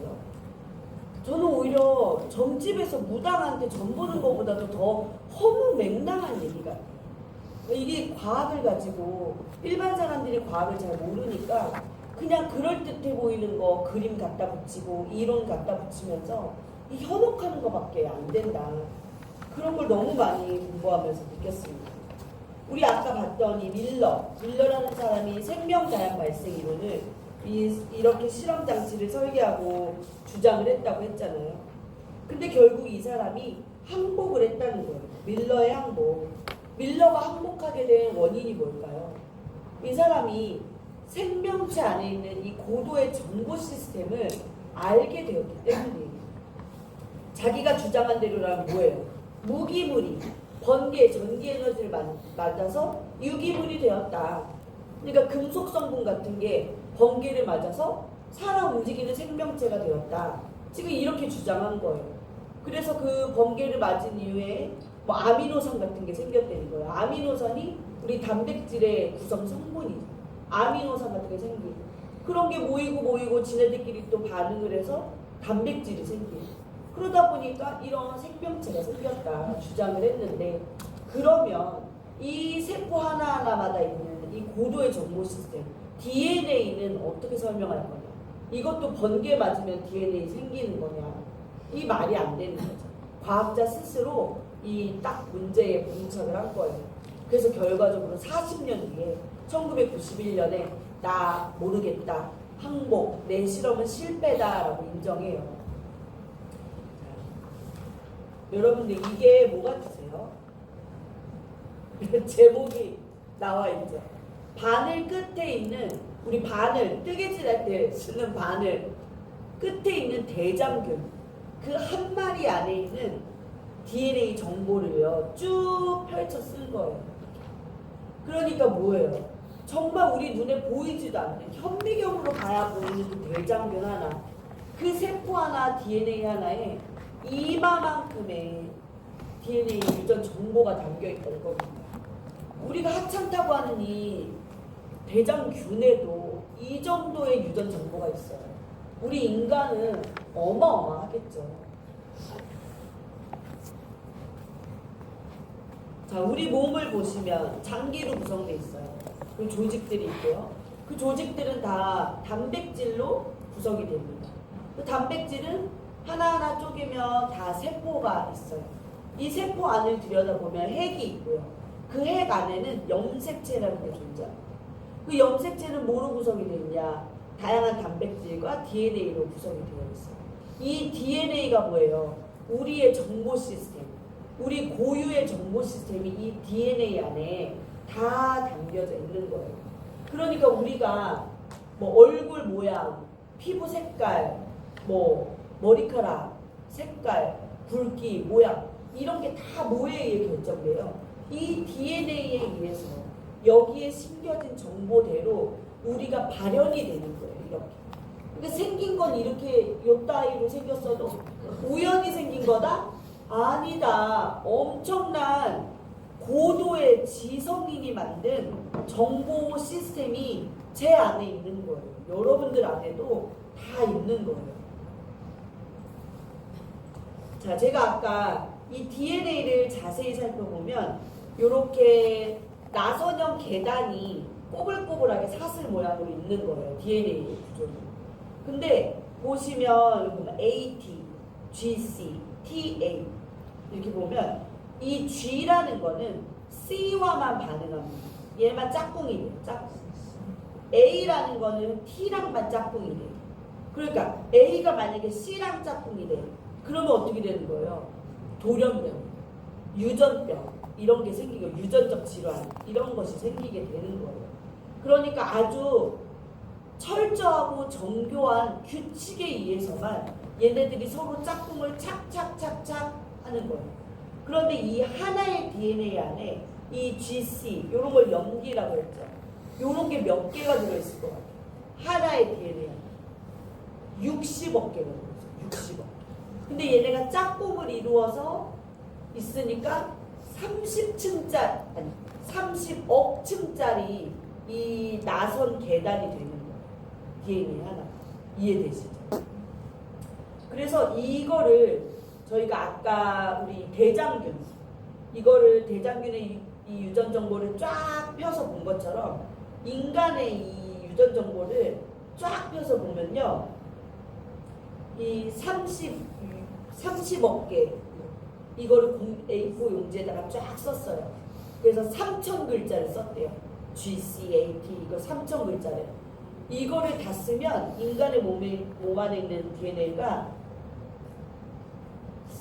저는 오히려 점집에서 무당한테 점 보는 것보다도 더 허무맹랑한 얘기 같아요. 이게 과학을 가지고 일반 사람들이 과학을 잘 모르니까 그냥 그럴듯해 보이는 거 그림 갖다 붙이고 이론 갖다 붙이면서 이 현혹하는 것밖에 안 된다. 그런 걸 너무 많이 공부하면서 느꼈습니다. 우리 아까 봤던 이 밀러라는 사람이 생명다양 발생 이론을 이렇게 실험 장치를 설계하고 주장을 했다고 했잖아요. 근데 결국 이 사람이 항복을 했다는 거예요. 밀러의 항복. 밀러가 항복하게 된 원인이 뭘까요? 이 사람이 생명체 안에 있는 이 고도의 정보 시스템을 알게 되었기 때문이에요. 자기가 주장한 대로라면 뭐예요? 무기물이 번개, 전기 에너지를 맞아서 유기물이 되었다. 그러니까 금속 성분 같은 게 번개를 맞아서 살아 움직이는 생명체가 되었다. 지금 이렇게 주장한 거예요. 그래서 그 번개를 맞은 이후에 뭐 아미노산 같은 게 생겼다는 거예요. 아미노산이 우리 단백질의 구성 성분이죠. 아미노산 같은 게 생기고 그런 게 모이고 지네들끼리 또 반응을 해서 단백질이 생기고 그러다 보니까 이런 생명체가 생겼다 주장을 했는데, 그러면 이 세포 하나하나마다 있는 이 고도의 정보 시스템 DNA는 어떻게 설명할 거냐? 이것도 번개 맞으면 DNA 생기는 거냐? 이 말이 안 되는 거죠. 과학자 스스로 이 딱 문제에 봉착을 한 거예요. 그래서 결과적으로 40년 뒤에 1991년에 나 모르겠다, 항복, 내 실험은 실패다라고 인정해요. 여러분들 이게 뭐 같으세요? 제목이 나와 있죠. 바늘 끝에 있는, 우리 바늘 뜨개질 할 때 쓰는 바늘 끝에 있는 대장균, 그 한 마리 안에 있는 DNA 정보를요 쭉 펼쳐 쓴 거예요. 그러니까 뭐예요? 정말 우리 눈에 보이지도 않는 현미경으로 봐야 보이는 그 대장균 하나, 그 세포 하나, DNA 하나에 이마만큼의 DNA 유전 정보가 담겨 있다는 겁니다. 우리가 하찮다고 하는 이 대장균에도 이 정도의 유전 정보가 있어요. 우리 인간은 어마어마하겠죠. 자, 우리 몸을 보시면 장기로 구성되어 있어요. 그리고 조직들이 있고요. 그 조직들은 다 단백질로 구성이 됩니다. 그 단백질은 하나하나 쪼개면 다 세포가 있어요. 이 세포 안을 들여다보면 핵이 있고요. 그 핵 안에는 염색체라는 게 존재합니다. 그 염색체는 뭐로 구성이 되어 있냐? 다양한 단백질과 DNA로 구성이 되어 있어요. 이 DNA가 뭐예요? 우리의 정보 시스템, 우리 고유의 정보 시스템이 이 DNA 안에 다 담겨져 있는 거예요. 그러니까 우리가 뭐 얼굴 모양, 피부 색깔, 뭐 머리카락, 색깔, 굵기, 모양 이런 게 다 뭐에 의해 결정돼요? 이 DNA에 의해서 여기에 심겨진 정보대로 우리가 발현이 되는 거예요. 이렇게. 근데 생긴 건 이렇게 요 따위로 생겼어도 우연히 생긴 거다? 아니다. 엄청난 고도의 지성인이 만든 정보 시스템이 제 안에 있는 거예요. 여러분들 안에도 다 있는 거예요. 자, 제가 아까 이 DNA를 자세히 살펴보면 이렇게 나선형 계단이 꼬불꼬불하게 사슬 모양으로 있는 거예요. DNA 구조는. 근데 보시면 AT, GC, TA 이렇게 보면 이 G라는 거는 C와만 반응합니다. 얘만 짝꿍이래요. 짝꿍. A라는 거는 T랑만 짝꿍이래요. 그러니까 A가 만약에 C랑 짝꿍이래. 그러면 어떻게 되는 거예요? 돌연병, 유전병 이런 게 생기고 유전적 질환 이런 것이 생기게 되는 거예요. 그러니까 아주 철저하고 정교한 규칙에 의해서만 얘네들이 서로 짝꿍을 착착착착 하는 거예요. 그런데 이 하나의 DNA 안에 이 GC 이런 걸 염기라고 했죠. 이런 게 몇 개가 들어있을 것 같아요. 하나의 DNA 안에 60억 개가 들어있어요. 60억. 근데 얘네가 짝꿍을 이루어서 있으니까 30억 층짜리 이 나선 계단이 되는 거예요. DNA 하나. 이해되시죠? 그래서 이거를 저희가 아까 우리 대장균 이거를 대장균의 이 유전 정보를 쫙 펴서 본 것처럼 인간의 이 유전 정보를 쫙 펴서 보면요. 이 30억 개 이거를 A4 용지에다가 쫙 썼어요. 그래서 3,000글자를 썼대요. GCAT 이거 3,000글자래요. 이거를 다 쓰면 인간의 몸 안에 있는 DNA가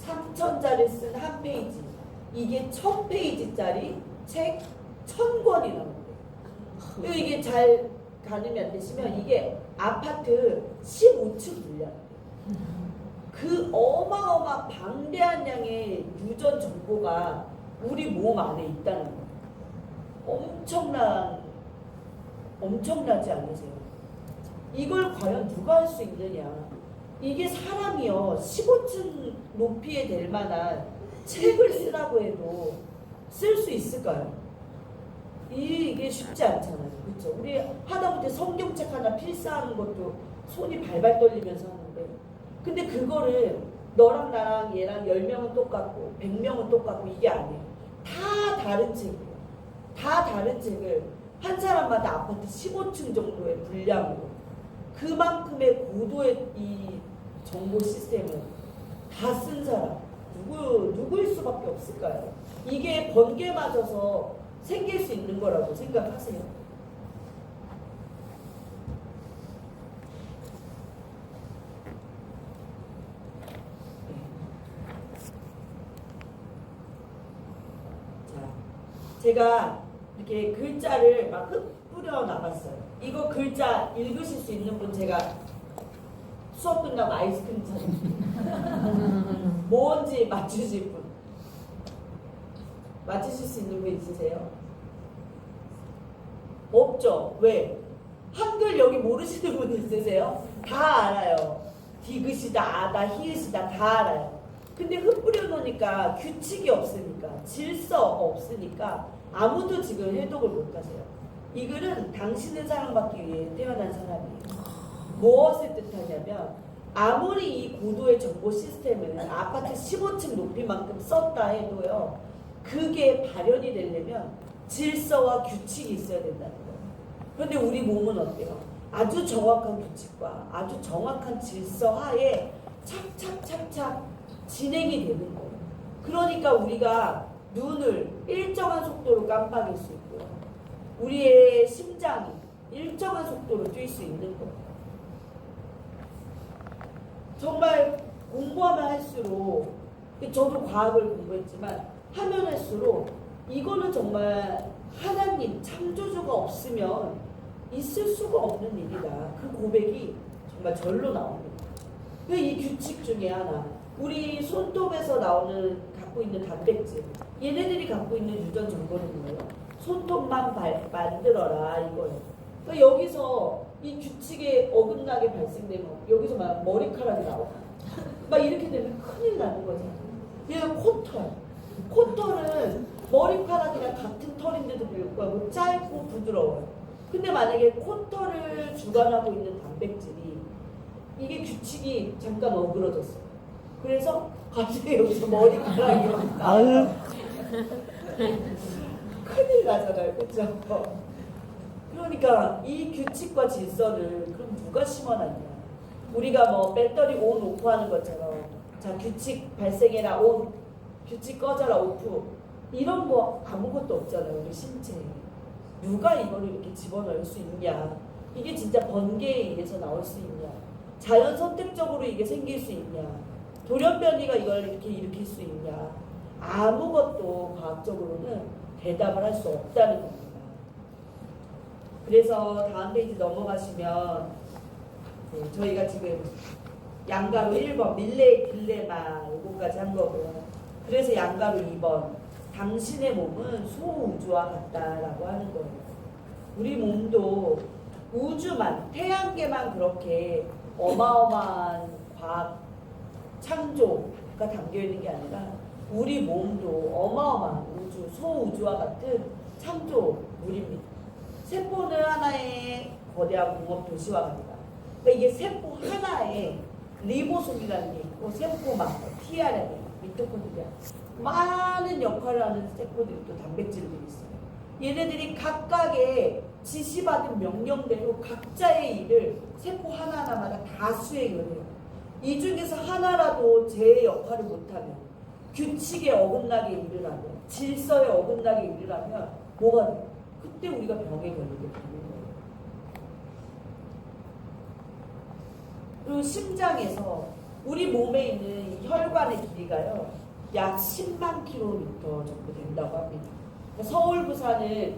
3,000자를 쓴 한 페이지 이게 1,000페이지짜리 책 1,000권이 나오는데요. 이게 잘 가늠이 안 되시면 이게 아파트 15층 분량 그 어마어마 방대한 양의 유전 정보가 우리 몸 안에 있다는 거예요. 엄청나지 않으세요? 이걸 과연 누가 할 수 있느냐? 이게 사람이요 15층 높이에 될 만한 책을 쓰라고 해도 쓸 수 있을까요? 이게 쉽지 않잖아요. 그렇죠? 우리 하다못해 성경책 하나 필사하는 것도 손이 발발 떨리면서 하는데 근데 그거를 너랑 나랑 얘랑 10명은 똑같고 100명은 똑같고 이게 아니에요. 다 다른 책이에요. 다 다른 책을 한 사람마다 아파트 15층 정도의 분량으로 그만큼의 고도의 이 정보 시스템을 다 쓴 사람 누구일 수밖에 없을까요? 이게 번개 맞아서 생길 수 있는 거라고 생각하세요? 제가 이렇게 글자를 막 흩뿌려 나갔어요. 이거 글자 읽으실 수 있는 분 제가 수업 끝나고 아이스크림 사드릴게요. 뭔지 맞추실 분. 맞추실 수 있는 분 있으세요? 없죠? 왜? 한글 여기 모르시는 분 있으세요? 다 알아요. 디귿이다, 아다, 히읗이다 다 알아요. 근데 흩뿌려 놓으니까 규칙이 없으니까 질서가 없으니까 아무도 지금 해독을 못 하세요. 이 글은 당신을 사랑받기 위해 태어난 사람이에요. 무엇을 뜻하냐면 아무리 이 고도의 정보 시스템을 아파트 15층 높이만큼 썼다 해도요. 그게 발현이 되려면 질서와 규칙이 있어야 된다는 거예요. 그런데 우리 몸은 어때요? 아주 정확한 규칙과 아주 정확한 질서 하에 착착착착 진행이 되는 거예요. 그러니까 우리가 눈을 일정한 속도로 깜빡일 수 있고요. 우리의 심장이 일정한 속도로 뛸 수 있는 거예요. 정말 공부하면 할수록 저도 과학을 공부했지만 하면 할수록 이거는 정말 하나님 창조주가 없으면 있을 수가 없는 일이다. 그 고백이 정말 절로 나옵니다. 이 규칙 중에 하나 우리 손톱에서 갖고 있는 단백질 얘네들이 갖고 있는 유전 정보는 뭐예요? 손톱만 만들어라 이거예요. 그러니까 여기서 이 규칙에 어긋나게 발생되면 여기서 막 머리카락이 나오고 막 이렇게 되면 큰일 나는 거잖아요. 얘가 코털은 머리카락이랑 같은 털인데도 불구하고 짧고 부드러워요. 근데 만약에 코털을 주관하고 있는 단백질이 이게 규칙이 잠깐 어그러졌어요. 그래서 갑자기 여기서 머리카락이 나와요. 큰일 나잖아요. 그렇죠? 그러니까 이 규칙과 질서를 그럼 누가 심어놨냐? 우리가 뭐 배터리 온 오프 하는 것처럼 자 규칙 발생해라 온 규칙 꺼져라 오프 이런 거 아무것도 없잖아요. 우리 신체에. 누가 이거를 이렇게 집어넣을 수 있냐. 이게 진짜 번개에 의해서 나올 수 있냐. 자연 선택적으로 이게 생길 수 있냐. 돌연변이가 이걸 이렇게 일으킬 수 있냐. 아무것도 과학적으로는 대답을 할 수 없다는 겁니다. 그래서 다음 페이지 넘어가시면 저희가 지금 양가로 1번 밀레 딜레마 요거까지 한 거고요. 그래서 양가로 2번 당신의 몸은 소우주와 같다라고 하는 거예요. 우리 몸도 우주만 태양계만 그렇게 어마어마한 과학 창조가 담겨있는 게 아니라 우리 몸도 어마어마한 우주, 소우주와 같은 창조물입니다. 세포는 하나의 거대한 공업 도시와 같다. 그러니까 이게 세포 하나에 리보솜이라는 게 있고 세포막, tRNA, 미토콘드리아 많은 역할을 하는 세포들이 또 단백질들이 있어요. 얘네들이 각각의 지시받은 명령대로 각자의 일을 세포 하나하나마다 다 수행을 해요. 이 중에서 하나라도 제 역할을 못하면 규칙에 어긋나게 일을 하면 질서에 어긋나게 일을 하면 뭐가 돼요? 그때 우리가 병에 걸리게 되는 거예요. 그리고 심장에서 우리 몸에 있는 이 혈관의 길이가요 약 10만 킬로미터 정도 된다고 합니다. 서울, 부산은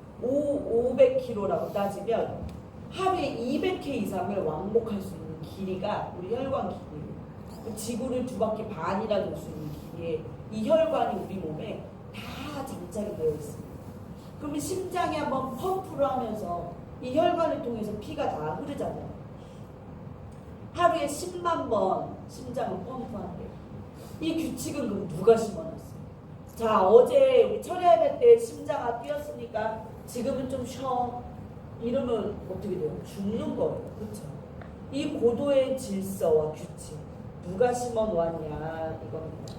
500km라고 따지면 하루에 200회 이상을 왕복할 수 있는 길이가 우리 혈관 길이에요. 지구를 2바퀴 반이나 돌 수 있는 길이에 이 혈관이 우리 몸에 다 장착이 되어 있습니다. 그러면 심장이 한번 펌프를 하면서 이 혈관을 통해서 피가 다 흐르잖아요. 하루에 10만 번 심장을 펌프한대요. 이 규칙은 그럼 누가 심어놨어요? 자, 어제 우리 철야예배 때 심장아 뛰었으니까 지금은 좀 쉬어. 이러면 어떻게 돼요? 죽는 거예요. 그렇죠? 이 고도의 질서와 규칙 누가 심어 놓았냐 이겁니다.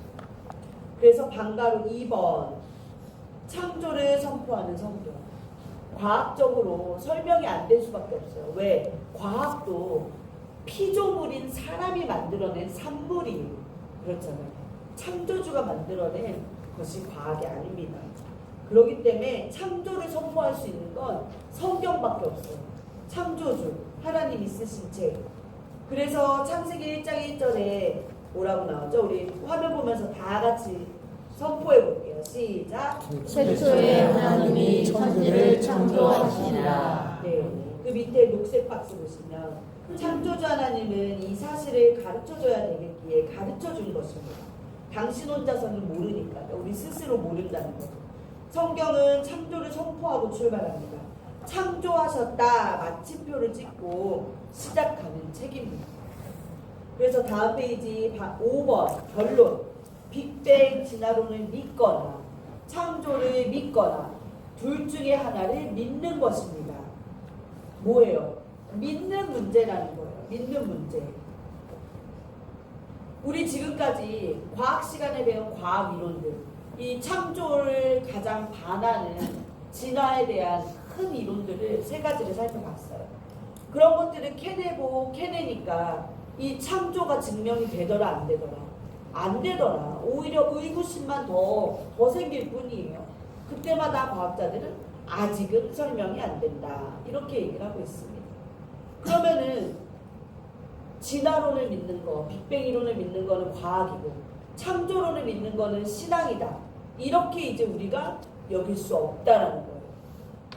그래서 방가로 2번 창조를 선포하는 성경. 과학적으로 설명이 안 될 수밖에 없어요. 왜? 과학도 피조물인 사람이 만들어낸 산물이에요. 그렇잖아요. 창조주가 만들어낸 것이 과학이 아닙니다. 그렇기 때문에 창조를 선포할 수 있는 건 성경밖에 없어요. 창조주, 하나님이 쓰신 책. 그래서 창세기 1장 1절에 뭐라고 나오죠? 우리 화면 보면서 다 같이 선포해 볼게요. 시작. 최초에 하나님이 천지를 창조하시니라. 네. 그 밑에 녹색 박스 보시면 창조주 하나님은 이 사실을 가르쳐줘야 되겠기에 가르쳐준 것입니다. 당신 혼자서는 모르니까 우리 스스로 모른다는 거죠. 성경은 창조를 선포하고 출발합니다. 창조하셨다 마침표를 찍고 시작하는 책입니다. 그래서 다음 페이지 5번 결론. 빅뱅 진화론을 믿거나 창조를 믿거나 둘 중에 하나를 믿는 것입니다. 뭐예요? 믿는 문제라는 거예요. 믿는 문제. 우리 지금까지 과학 시간에 배운 과학 이론들, 이 창조를 가장 반하는 진화에 대한 큰 이론들을 3가지를 살펴봤어요. 그런 것들을 캐내니까 이 창조가 증명이 되더라 안 되더라? 안 되더라. 오히려 의구심만 더 생길 뿐이에요. 그때마다 과학자들은 아직은 설명이 안 된다. 이렇게 얘기를 하고 있습니다. 그러면은 진화론을 믿는 거, 빅뱅 이론을 믿는 거는 과학이고 창조론을 믿는 거는 신앙이다. 이렇게 이제 우리가 여길 수 없다라는 거예요.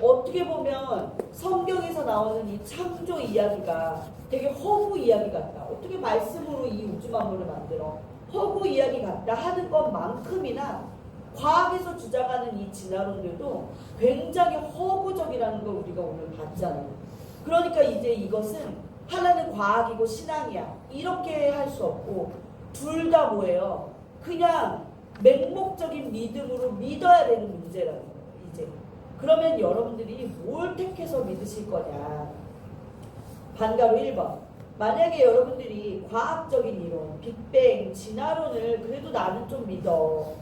어떻게 보면 성경에서 나오는 이 창조 이야기가 되게 허구 이야기 같다. 어떻게 말씀으로 이 우주 만물을 만들어? 허구 이야기 같다 하는 것만큼이나 과학에서 주장하는 이 진화론들도 굉장히 허구적이라는 걸 우리가 오늘 봤잖아요. 그러니까 이제 이것은 하나는 과학이고 신앙이야. 이렇게 할 수 없고 둘 다 뭐예요? 그냥 맹목적인 믿음으로 믿어야 되는 문제라는 거예요. 이제 그러면 여러분들이 뭘 택해서 믿으실 거냐? 반가로 1번. 만약에 여러분들이 과학적인 이론, 빅뱅, 진화론을 그래도 나는 좀 믿어.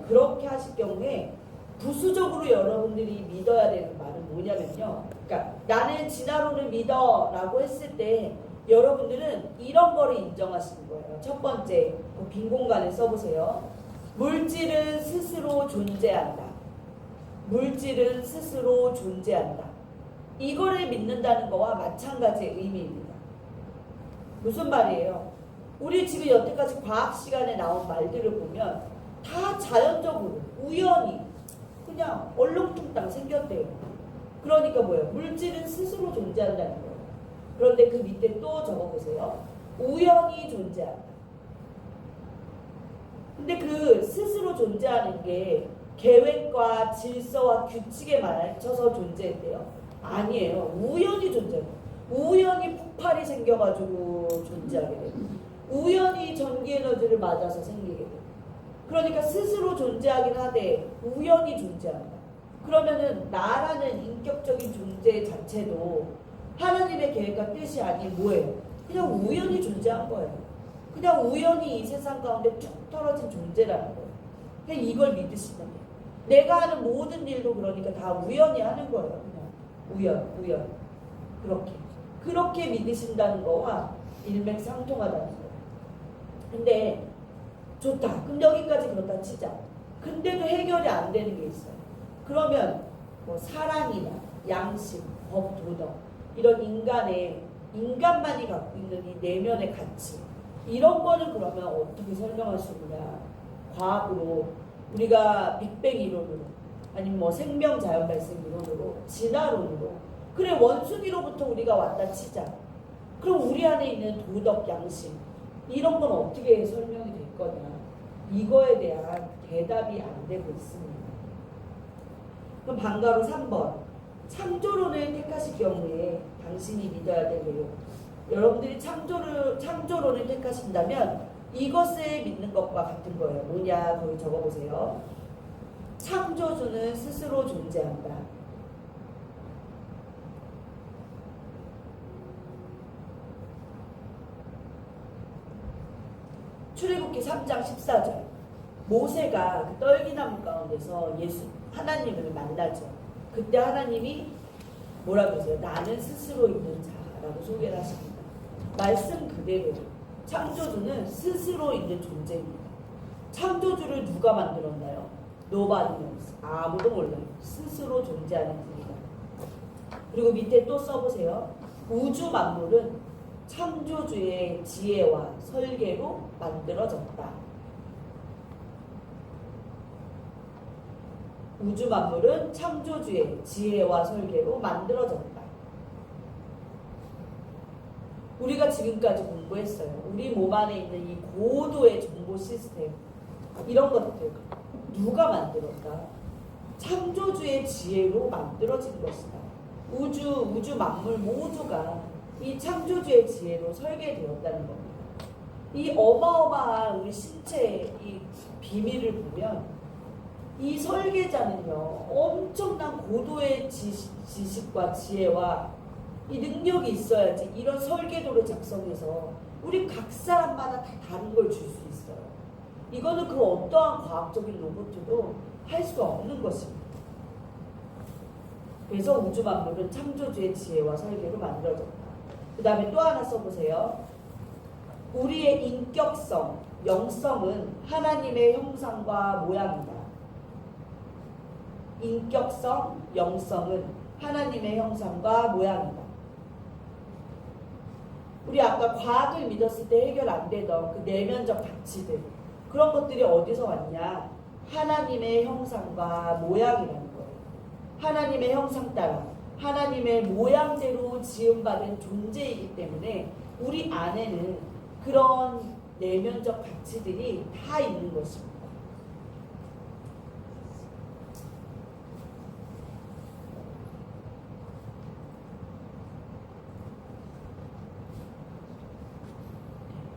그렇게 하실 경우에 부수적으로 여러분들이 믿어야 되는 말은 뭐냐면요. 그러니까 나는 진화론을 믿어 라고 했을 때 여러분들은 이런 거를 인정하시는 거예요. 첫 번째, 빈 공간에 써보세요. 물질은 스스로 존재한다. 물질은 스스로 존재한다. 이거를 믿는다는 거와 마찬가지의 의미입니다. 무슨 말이에요? 우리 지금 여태까지 과학 시간에 나온 말들을 보면 다 자연적으로 우연히 그냥 얼렁뚱땅 생겼대요. 그러니까 뭐예요? 물질은 스스로 존재한다는 거예요. 그런데 그 밑에 또 적어보세요. 우연히 존재한다. 근데 그 스스로 존재하는 게 계획과 질서와 규칙에 맞춰서 존재했대요. 아니에요. 우연히 존재해요. 우연히 폭발이 생겨가지고 존재하게 돼요. 우연히 전기 에너지를 맞아서 생기게 돼요. 그러니까 스스로 존재하긴 하되 우연히 존재한다. 그러면은 나라는 인격적인 존재 자체도 하나님의 계획과 뜻이 아닌 뭐예요? 그냥 우연히 존재한 거예요. 그냥 우연히 이 세상 가운데 툭 떨어진 존재라는 거예요. 그냥 이걸 믿으시면 돼요. 내가 하는 모든 일도 그러니까 다 우연히 하는 거예요. 그냥 우연. 그렇게 믿으신다는 거와 일맥상통하다는 거예요. 근데 좋다. 그럼 여기까지 그렇다 치자. 근데도 해결이 안 되는 게 있어요. 그러면 뭐 사랑이나 양심, 법, 도덕 이런 인간만이 갖고 있는 이 내면의 가치 이런 거는 그러면 어떻게 설명할 수 있느냐? 과학으로 우리가 빅뱅 이론으로 아니면 뭐 생명 자연 발생 이론으로 진화론으로 그래 원숭이로부터 우리가 왔다 치자. 그럼 우리 안에 있는 도덕, 양심 이런 건 어떻게 설명이 될 거냐? 이거에 대한 대답이 안 되고 있습니다. 그럼 방가로 3번 창조론을 택하실 경우에 당신이 믿어야 될 내용. 여러분들이 창조론을 택하신다면 이것을 믿는 것과 같은 거예요. 뭐냐? 거기 적어보세요. 창조주는 스스로 존재한다. 출애굽기 3장 14절 모세가 그 떨기나무 가운데서 하나님을 만나죠. 그때 하나님이 뭐라고 했어요? 나는 스스로 있는 자라고 소개를 하십니다. 말씀 그대로 창조주는 스스로 있는 존재입니다. 창조주를 누가 만들었나요? Nobody knows. 아무도 몰라요. 스스로 존재하는 분이다. 그리고 밑에 또 써보세요. 우주 만물은 창조주의 지혜와 설계로 만들어졌다. 우주 만물은 창조주의 지혜와 설계로 만들어졌다. 우리가 지금까지 공부했어요. 우리 몸 안에 있는 이 고도의 정보 시스템 이런 것들 누가 만들었다? 창조주의 지혜로 만들어진 것이다. 우주 만물 모두가 이 창조주의 지혜로 설계되었다는 겁니다. 이 어마어마한 우리 신체의 이 비밀을 보면 이 설계자는요 엄청난 고도의 지식과 지혜와 이 능력이 있어야지 이런 설계도를 작성해서 우리 각 사람마다 다 다른 걸 줄 수 있어요. 이거는 그 어떠한 과학적인 로봇도 할 수 없는 것입니다. 그래서 우주 만물은 창조주의 지혜와 설계로 만들어졌다. 그 다음에 또 하나 써보세요. 우리의 인격성, 영성은 하나님의 형상과 모양이다. 인격성, 영성은 하나님의 형상과 모양이다. 우리 아까 과학을 믿었을 때 해결 안 되던 그 내면적 가치들 그런 것들이 어디서 왔냐? 하나님의 형상과 모양이라는 거예요. 하나님의 형상 따라 하나님의 모양대로 지음받은 존재이기 때문에 우리 안에는 그런 내면적 가치들이 다 있는 것입니다.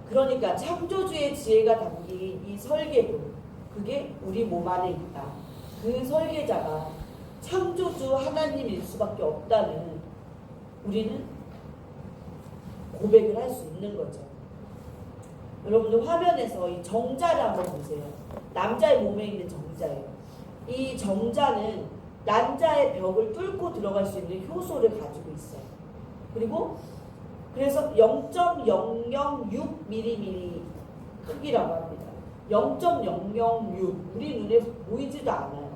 그러니까 창조주의 지혜가 담긴 이 설계도 그게 우리 몸 안에 있다. 그 설계자가 창조주 하나님일 수밖에 없다는 우리는 고백을 할 수 있는 거죠. 여러분들 화면에서 이 정자를 한번 보세요. 남자의 몸에 있는 정자예요. 이 정자는 남자의 벽을 뚫고 들어갈 수 있는 효소를 가지고 있어요. 그리고 그래서 0.006mm 크기라고 합니다. 0.006 우리 눈에 보이지도 않아요.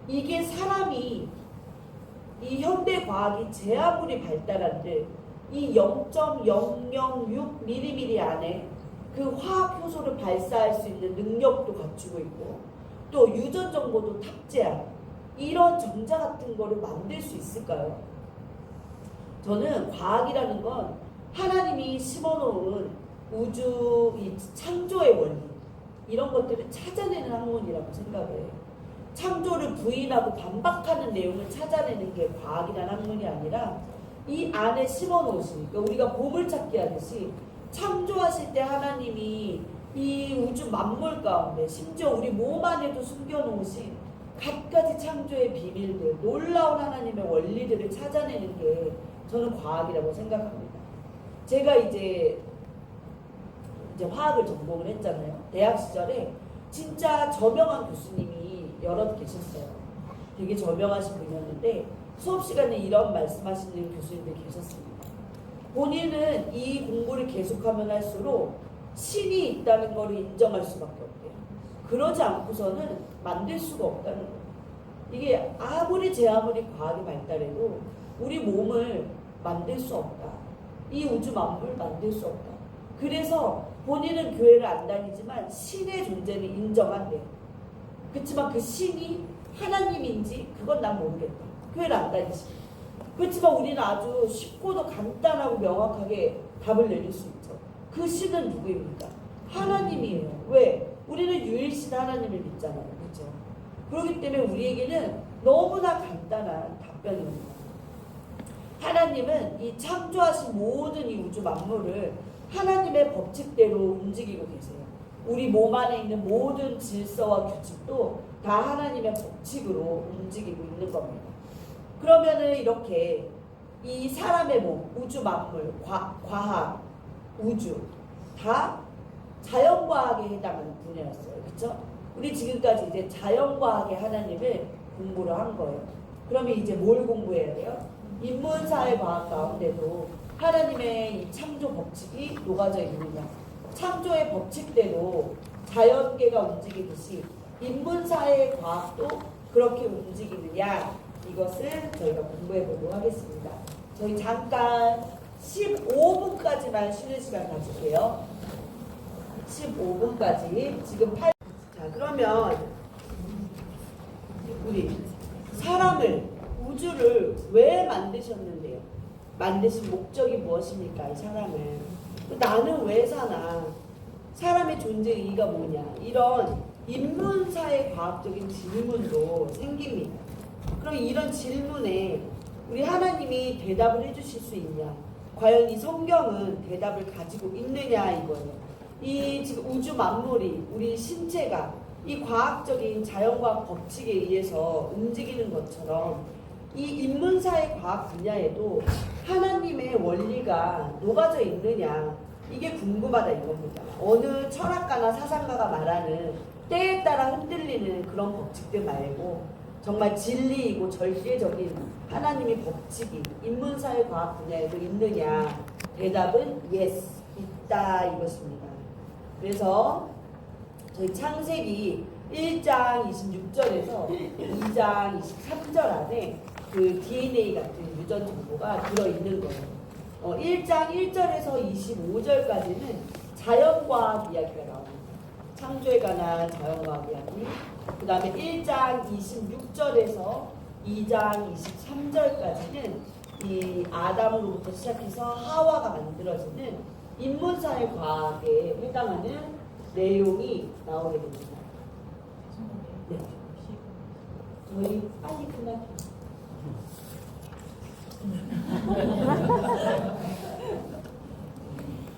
이게 사람이 이 현대 과학이 제 아무리 발달한들 이 0.006mm 안에 그 화학 효소를 발사할 수 있는 능력도 갖추고 있고 또 유전 정보도 탑재한 이런 전자 같은 거를 만들 수 있을까요? 저는 과학이라는 건 하나님이 심어놓은 우주 이 창조의 원리 이런 것들을 찾아내는 학문이라고 생각해요. 창조를 부인하고 반박하는 내용을 찾아내는 게 과학이라는 학문이 아니라 이 안에 심어놓으신, 그러니까 우리가 보물찾기 하듯이 창조하실 때 하나님이 이 우주 만물 가운데 심지어 우리 몸 안에도 숨겨놓으신 갖가지 창조의 비밀들, 놀라운 하나님의 원리들을 찾아내는 게 저는 과학이라고 생각합니다. 제가 이제 화학을 전공을 했잖아요. 대학 시절에 진짜 저명한 교수님이 여럿 계셨어요. 되게 저명하신 분이었는데 수업 시간에 이런 말씀하시는 교수님들이 계셨습니다. 본인은 이 공부를 계속하면 할수록 신이 있다는 걸 인정할 수밖에 없대요. 그러지 않고서는 만들 수가 없다는 거예요. 이게 아무리 과학이 발달해도 우리 몸을 만들 수 없다. 이 우주 만물을 만들 수 없다. 그래서 본인은 교회를 안 다니지만 신의 존재를 인정한대요. 그렇지만 그 신이 하나님인지 그건 난 모르겠다. 교회를 안 다니시고. 그렇지만 우리는 아주 쉽고도 간단하고 명확하게 답을 내릴 수 있죠. 그 신은 누구입니까? 하나님이에요. 왜? 우리는 유일신 하나님을 믿잖아요. 그렇죠? 그렇기 때문에 우리에게는 너무나 간단한 답변입니다. 하나님은 이 창조하신 모든 이 우주 만물을 하나님의 법칙대로 움직이고 계세요. 우리 몸 안에 있는 모든 질서와 규칙도 다 하나님의 법칙으로 움직이고 있는 겁니다. 그러면은 이렇게 이 사람의 몸, 우주 만물, 과학, 우주 다 자연과학에 해당하는 분야였어요. 그렇죠? 우리 지금까지 이제 자연과학의 하나님을 공부를 한 거예요. 그러면 이제 뭘 공부해야 돼요? 인문사회과학 가운데도 하나님의 이 창조 법칙이 녹아져 있느냐, 창조의 법칙대로 자연계가 움직이듯이 인문사회과학도 그렇게 움직이느냐, 이것을 저희가 공부해 보도록 하겠습니다. 저희 잠깐 15분까지만 쉬는 시간 가질게요. 15분까지. 지금 자, 그러면 우리 사람을, 우주를 왜 만드셨는데요? 만드신 목적이 무엇입니까? 이 사람을. 나는 왜 사나? 사람의 존재 의의가 뭐냐? 이런 인문사회 과학적인 질문도 생깁니다. 그럼 이런 질문에 우리 하나님이 대답을 해주실 수 있냐? 과연 이 성경은 대답을 가지고 있느냐 이거예요. 이 지금 우주 만물이, 우리 신체가 이 과학적인 자연과학 법칙에 의해서 움직이는 것처럼 이 인문사회 과학 분야에도 하나님의 원리가 녹아져 있느냐, 이게 궁금하다 이겁니다. 어느 철학가나 사상가가 말하는 때에 따라 흔들리는 그런 법칙들 말고 정말 진리이고 절대적인 하나님의 법칙이 인문사회 과학 분야에도 있느냐? 대답은 yes, 있다 이것입니다. 그래서 저희 창세기 1장 26절에서 2장 23절 안에 그 DNA 같은 유전 정보가 들어있는 거예요. 1장 1절에서 25절까지는 자연과학 이야기가 나옵니다. 창조에 관한 자연과학 이야기. 그 다음에 1장 26절에서 2장 23절까지는 이 아담으로부터 시작해서 하와가 만들어지는 인문사회 과학에 해당하는 내용이 나오게 됩니다. 네. 저희 빨리 끝날게요.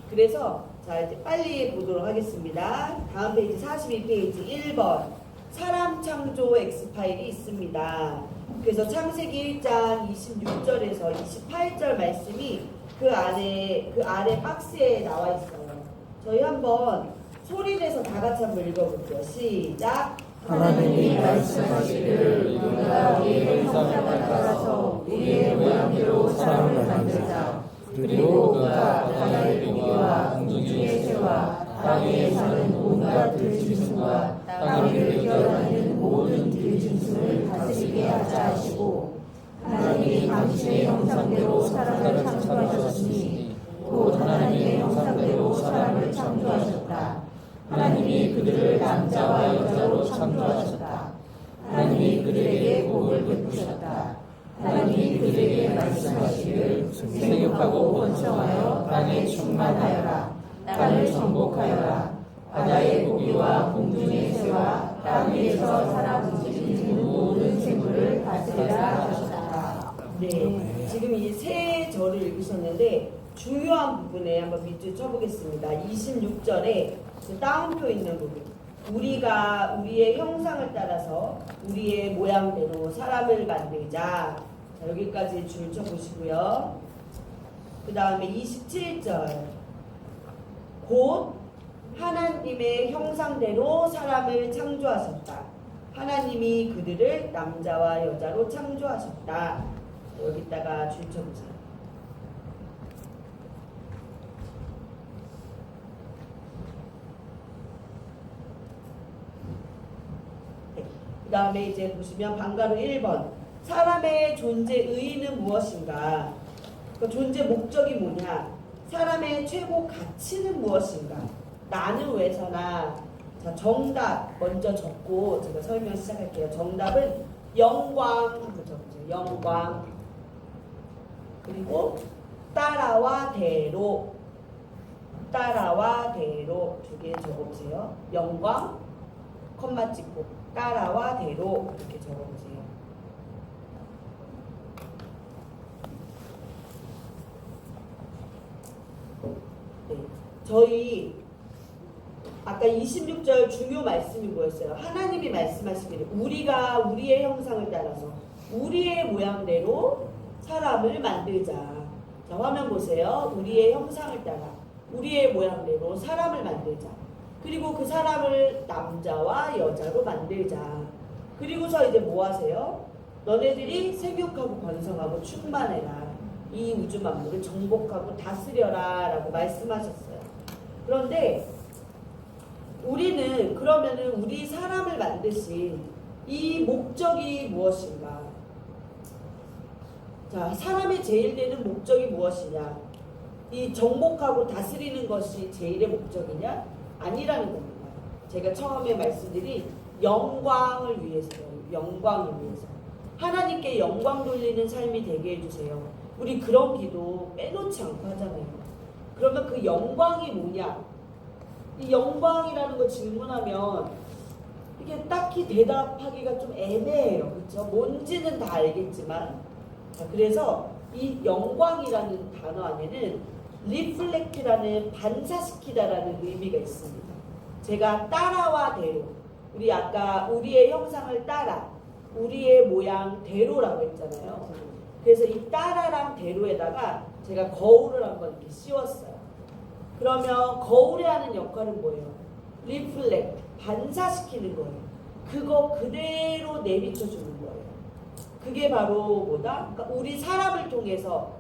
그래서 자 이제 빨리 보도록 하겠습니다. 다음 페이지 42페이지 1번 사람 창조 X파일이 있습니다. 그래서 창세기 1장 26절에서 28절 말씀이 그 아래 박스에 나와 있어요. 저희 한번 소리 내서 다 같이 한번 읽어볼게요. 시작. 하나님이 말씀하시기를 우리가 우리의 형상을 따라서 우리의 모양대로 사람을 만들자. 그리고 그가 바다의 고기와 공중의 새와 땅에 사는 온갖 들짐승과 땅을 기어다니는 모든 들짐승을 다스리게 하자 하시고 하나님이 당신의 형상대로 사람을 창조하셨으니 또 하나님의 형상대로 사람을 창조하셨다. 하나님이 그들을 남자와 여자로 창조하셨다. 하나님이 그들에게 복을 베푸셨다. 하나님이 그들에게 말씀하시기를 생육하고 번성하여 땅에 충만하여라. 땅을 정복하여라. 바다의 고기와 공중의 새와 땅 위에서 살아 움직이는 모든 생물을 다스리라 하셨다. 네, 지금 이 세 절을 읽으셨는데 중요한 부분에 한번 밑줄 쳐보겠습니다. 26절에 따옴표 있는 부분. 우리가 우리의 형상을 따라서 우리의 모양대로 사람을 만들자. 자, 여기까지 줄 쳐보시고요. 그 다음에 27절. 곧 하나님의 형상대로 사람을 창조하셨다. 하나님이 그들을 남자와 여자로 창조하셨다. 여기다가 줄 쳐보세요. 그 다음에 이제 보시면 방가로 1번. 사람의 존재 의의는 무엇인가? 그 존재 목적이 뭐냐? 사람의 최고 가치는 무엇인가? 나는 왜 사나? 자, 정답 먼저 적고 제가 설명 시작할게요. 정답은 영광 한번 적어보세요. 영광. 그리고 따라와 대로. 따라와 대로 두 개 적어보세요. 영광, 컴마 찍고 따라와 대로 이렇게 적어보세요. 네, 저희 아까 26절 중요 말씀이 뭐였어요? 하나님이 말씀하시기를 우리가 우리의 형상을 따라서 우리의 모양대로 사람을 만들자. 자, 화면 보세요. 우리의 형상을 따라 우리의 모양대로 사람을 만들자. 그리고 그 사람을 남자와 여자로 만들자. 그리고서 이제 뭐 하세요? 너네들이 생육하고 번성하고 충만해라. 이 우주 만물을 정복하고 다스려라 라고 말씀하셨어요. 그런데 우리는 그러면은 우리 사람을 만드신 이 목적이 무엇인가? 자, 사람의 제일 되는 목적이 무엇이냐? 이 정복하고 다스리는 것이 제일의 목적이냐? 아니라는 겁니다. 제가 처음에 말씀드린 영광을 위해서요. 영광을 위해서. 하나님께 영광 돌리는 삶이 되게 해주세요. 우리 그런 기도 빼놓지 않고 하잖아요. 그러면 그 영광이 뭐냐? 이 영광이라는 거 질문하면 이게 딱히 대답하기가 좀 애매해요. 그렇죠? 뭔지는 다 알겠지만. 자, 그래서 이 영광이라는 단어 안에는 리플렉트라는 반사시키다라는 의미가 있습니다. 제가 따라와 대로, 우리 아까 우리의 형상을 따라, 우리의 모양 대로라고 했잖아요. 그래서 이 따라랑 대로에다가 제가 거울을 한번 이렇게 씌웠어요. 그러면 거울에 하는 역할은 뭐예요? 리플렉트, 반사시키는 거예요. 그거 그대로 내비쳐 주는 거예요. 그게 바로 뭐다? 그러니까 우리 사람을 통해서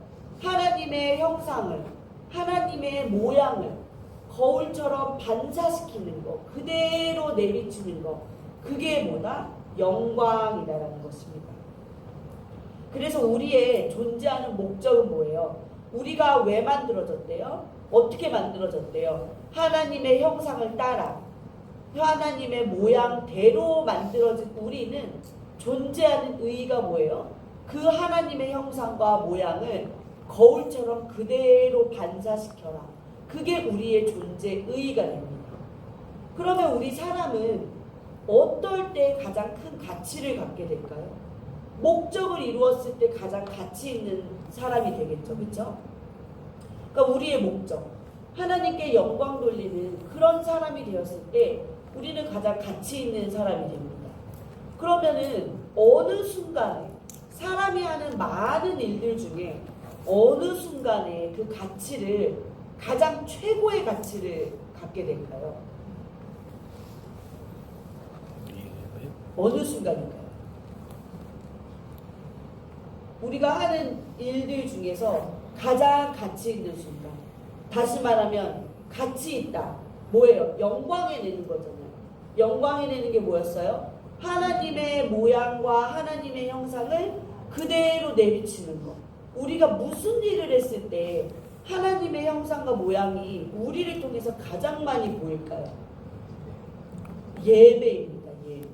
하나님의 형상을, 하나님의 모양을 거울처럼 반사시키는 거, 그대로 내비치는 거, 그게 뭐다? 영광이다라는 것입니다. 그래서 우리의 존재하는 목적은 뭐예요? 우리가 왜 만들어졌대요? 어떻게 만들어졌대요? 하나님의 형상을 따라 하나님의 모양대로 만들어진 우리는 존재하는 의의가 뭐예요? 그 하나님의 형상과 모양을 거울처럼 그대로 반사시켜라. 그게 우리의 존재 의의가 됩니다. 그러면 우리 사람은 어떨 때 가장 큰 가치를 갖게 될까요? 목적을 이루었을 때 가장 가치 있는 사람이 되겠죠. 그렇죠? 그러니까 우리의 목적, 하나님께 영광 돌리는 그런 사람이 되었을 때 우리는 가장 가치 있는 사람이 됩니다. 그러면은 어느 순간에 사람이 하는 많은 일들 중에 어느 순간에 그 가치를 가장 최고의 가치를 갖게 될까요? 어느 순간일까요? 우리가 하는 일들 중에서 가장 가치 있는 순간. 다시 말하면 가치 있다. 뭐예요? 영광해내는 거잖아요. 영광해내는 게 뭐였어요? 하나님의 모양과 하나님의 형상을 그대로 내비치는 거. 우리가 무슨 일을 했을 때 하나님의 형상과 모양이 우리를 통해서 가장 많이 보일까요? 예배입니다. 예배.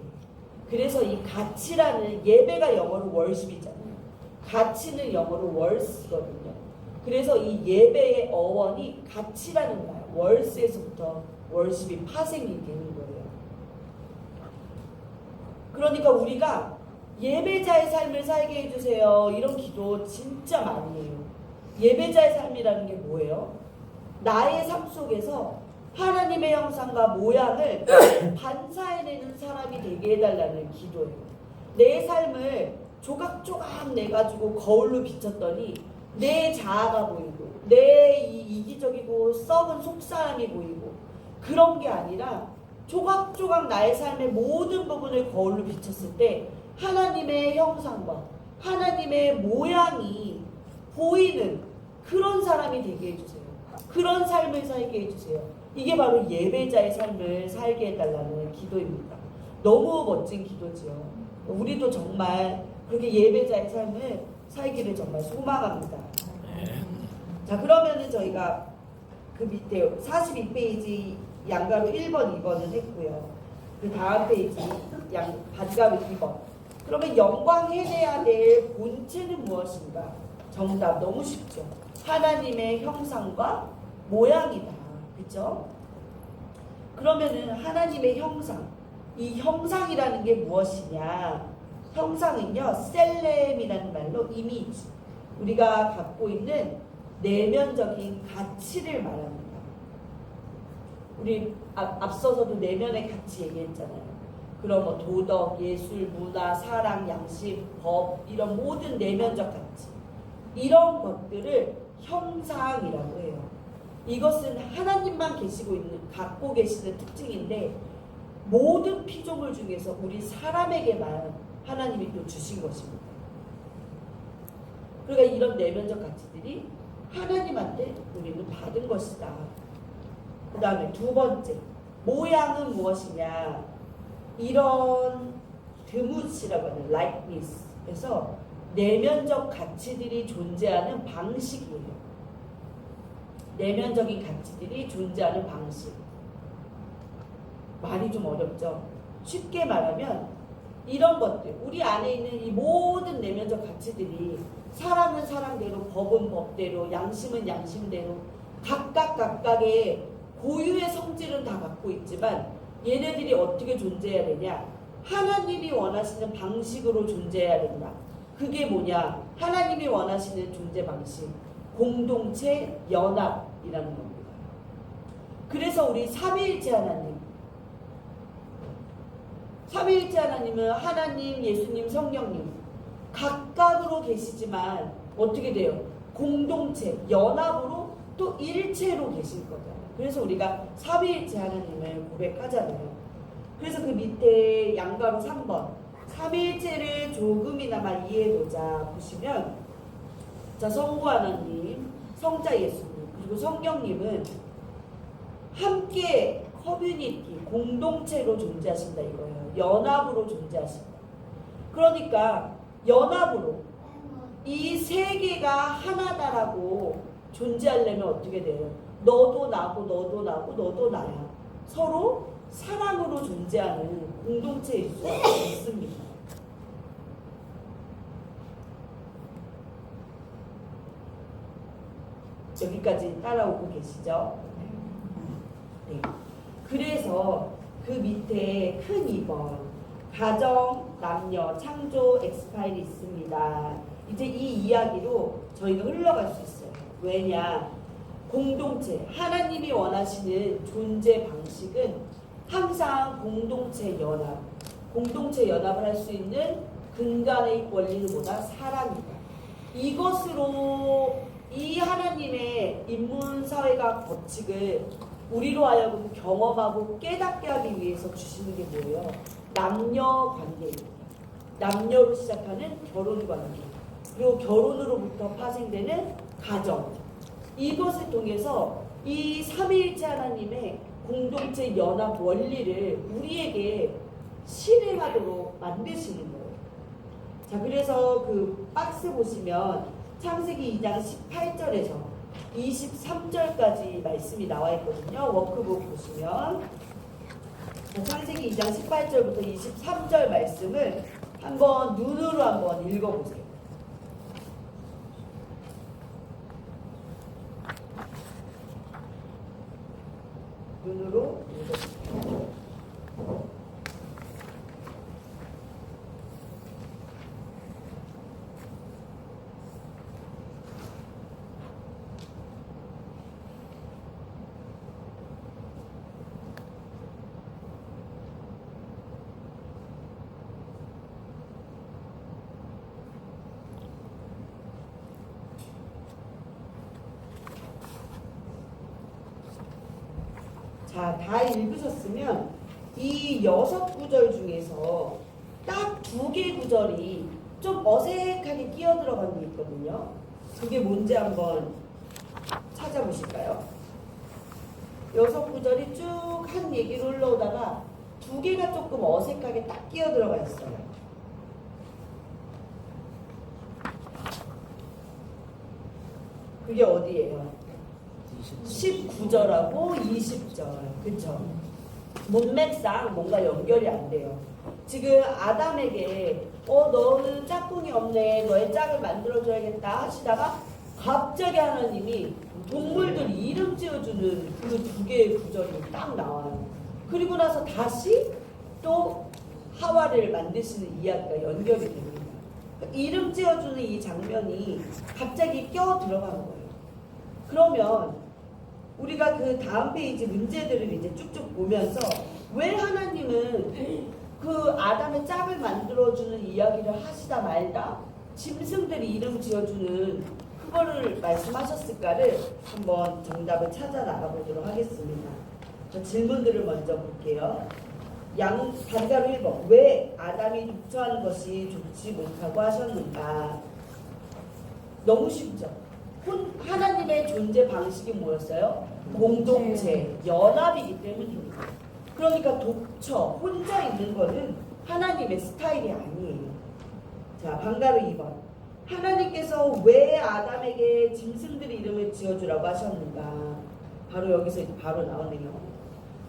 그래서 이 가치라는, 예배가 영어로 월십이잖아요. 가치는 영어로 월스거든요. 그래서 이 예배의 어원이 가치라는 말, 월스에서부터 월십이 파생이 되는 거예요. 그러니까 우리가 예배자의 삶을 살게 해주세요. 이런 기도 진짜 많이 해요. 예배자의 삶이라는 게 뭐예요? 나의 삶 속에서 하나님의 형상과 모양을 반사해내는 사람이 되게 해달라는 기도예요. 내 삶을 조각조각 내가지고 거울로 비쳤더니 내 자아가 보이고 내 이기적이고 썩은 속사람이 보이고 그런 게 아니라 조각조각 나의 삶의 모든 부분을 거울로 비쳤을 때 하나님의 형상과 하나님의 모양이 보이는 그런 사람이 되게 해주세요. 그런 삶을 살게 해주세요. 이게 바로 예배자의 삶을 살게 해달라는 기도입니다. 너무 멋진 기도지요. 우리도 정말 그렇게 예배자의 삶을 살기를 정말 소망합니다. 자, 그러면은 저희가 그 밑에 42페이지 양가로 1번, 2번은 했고요. 그 다음 페이지 바지가로 2번. 그러면 영광해내야 될 본체는 무엇인가? 정답 너무 쉽죠. 하나님의 형상과 모양이다. 그렇죠? 그러면은 하나님의 형상, 이 형상이라는 게 무엇이냐? 형상은요, 셀렘이라는 말로 이미지, 우리가 갖고 있는 내면적인 가치를 말합니다. 우리 앞서서도 내면의 가치 얘기했잖아요. 그럼 뭐 도덕, 예술, 문화, 사랑, 양심, 법, 이런 모든 내면적 가치, 이런 것들을 형상이라고 해요. 이것은 하나님만 갖고 계시는 특징인데 모든 피조물 중에서 우리 사람에게만 하나님이 또 주신 것입니다. 그러니까 이런 내면적 가치들이 하나님한테 우리는 받은 것이다. 그 다음에 두 번째, 모양은 무엇이냐? 이런 드무치라고 하는 likeness에서 내면적 가치들이 존재하는 방식이에요. 내면적인 가치들이 존재하는 방식. 말이 좀 어렵죠? 쉽게 말하면 이런 것들, 우리 안에 있는 이 모든 내면적 가치들이 사람은 사람대로, 법은 법대로, 양심은 양심대로 각각의 고유의 성질은 다 갖고 있지만 얘네들이 어떻게 존재해야 되냐? 하나님이 원하시는 방식으로 존재해야 된다. 그게 뭐냐? 하나님이 원하시는 존재 방식, 공동체 연합이라는 겁니다. 그래서 우리 삼위일체 하나님은 하나님, 예수님, 성령님 각각으로 계시지만 어떻게 돼요? 공동체, 연합으로 또 일체로 계실 거잖아요. 그래서 우리가 삼위일체 하나님을 고백하잖아요. 그래서 그 밑에 양가로 3번, 삼위일체를 조금이나마 이해해보자 보시면, 자, 성부 하나님, 성자 예수님, 그리고 성령님은 함께 커뮤니티, 공동체로 존재하신다 이거예요. 연합으로 존재하신다. 그러니까 연합으로 이 세 개가 하나다라고 존재하려면 어떻게 돼요? 너도 나고 너도 나고 너도 나야. 서로 사랑으로 존재하는 공동체일 수 있습니다. 여기까지 따라오고 계시죠? 네. 그래서 그 밑에 큰 2번 가정, 남녀, 창조, 엑스파일이 있습니다. 이제 이 이야기로 저희가 흘러갈 수 있어요. 왜냐? 공동체, 하나님이 원하시는 존재 방식은 항상 공동체 연합을 할 수 있는 근간의 원리는 뭐다? 사랑이다. 이것으로 이 하나님의 인문사회학 법칙을 우리로 하여금 경험하고 깨닫게 하기 위해서 주시는 게 뭐예요? 남녀 관계입니다. 남녀로 시작하는 결혼 관계. 그리고 결혼으로부터 파생되는 가정, 이것을 통해서 이 삼위일체 하나님의 공동체 연합 원리를 우리에게 실행하도록 만드시는 거예요. 자, 그래서 그 박스 보시면 창세기 2장 18절에서 23절까지 말씀이 나와 있거든요. 워크북 보시면 창세기 2장 18절부터 23절 말씀을 한번 눈으로 한번 읽어보세요. 눈으로 읽어보세요. 자, 다 읽으셨으면 이 6구절 중에서 딱 2개 구절이 좀 어색하게 끼어 들어간 게 있거든요. 그게 뭔지 한번 찾아보실까요? 6구절이 쭉 한 얘기로 흘러오다가 2개가 조금 어색하게 딱 끼어 들어가 있어요. 그게 어디예요? 19절하고 20절. 그쵸? 문맥상 뭔가 연결이 안 돼요. 지금 아담에게 너는 짝꿍이 없네, 너의 짝을 만들어줘야겠다 하시다가 갑자기 하나님이 동물들 이름 지어주는 그 2개의 구절이 딱 나와요. 그리고 나서 다시 또 하와를 만드시는 이야기가 연결이 됩니다. 이름 지어주는 이 장면이 갑자기 껴 들어가는 거예요. 그러면 우리가 그 다음 페이지 문제들을 이제 쭉쭉 보면서 왜 하나님은 그 아담의 짝을 만들어주는 이야기를 하시다 말다 짐승들이 이름 지어주는 그거를 말씀하셨을까를 한번 정답을 찾아 나가보도록 하겠습니다. 저 질문들을 먼저 볼게요. 반가로 1번. 왜 아담이 독처하는 것이 좋지 못하고 하셨는가? 너무 쉽죠? 하나님의 존재 방식이 뭐였어요? 공동체, 연합이기 때문입니다. 그러니까 독처, 혼자 있는 거는 하나님의 스타일이 아니에요. 자, 반가로 2번. 하나님께서 왜 아담에게 짐승들의 이름을 지어주라고 하셨는가? 바로 여기서 바로 나오네요.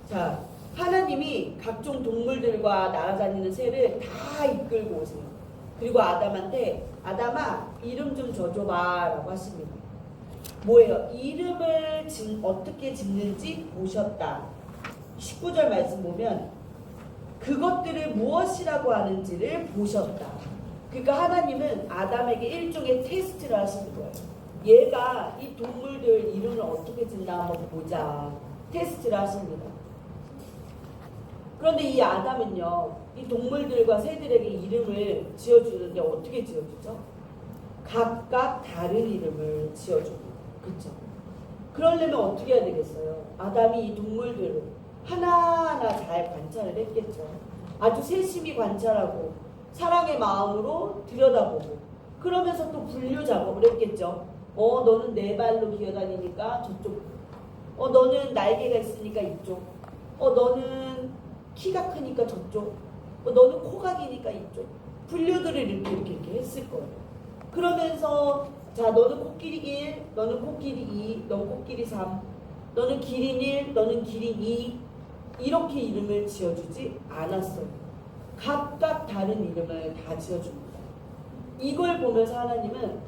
자, 하나님이 각종 동물들과 날아다니는 새를 다 이끌고 오세요. 그리고 아담한테 아담아 이름 좀 줘줘봐 라고 하십니다. 뭐예요? 이름을 어떻게 짓는지 보셨다. 19절 말씀 보면 그것들을 무엇이라고 하는지를 보셨다. 그러니까 하나님은 아담에게 일종의 테스트를 하시는 거예요. 얘가 이 동물들 이름을 어떻게 짓나 한번 보자. 테스트를 하십니다. 그런데 이 아담은요, 이 동물들과 새들에게 이름을 지어주는데 어떻게 지어주죠? 각각 다른 이름을 지어줍니다. 그쵸? 그러려면 어떻게 해야 되겠어요? 아담이 이 동물들을 하나하나 잘 관찰을 했겠죠. 아주 세심히 관찰하고 사랑의 마음으로 들여다보고 그러면서 또 분류 작업을 했겠죠. 너는 네 발로 기어다니니까 저쪽, 너는 날개가 있으니까 이쪽, 너는 키가 크니까 저쪽, 너는 코가 기니까 이쪽. 분류들을 이렇게 했을 거예요. 그러면서 자, 너는 코끼리 1, 너는 코끼리 2, 너는 코끼리 3, 너는 기린 1, 너는 기린 2 이렇게 이름을 지어주지 않았어요. 각각 다른 이름을 다 지어줍니다. 이걸 보면서 하나님은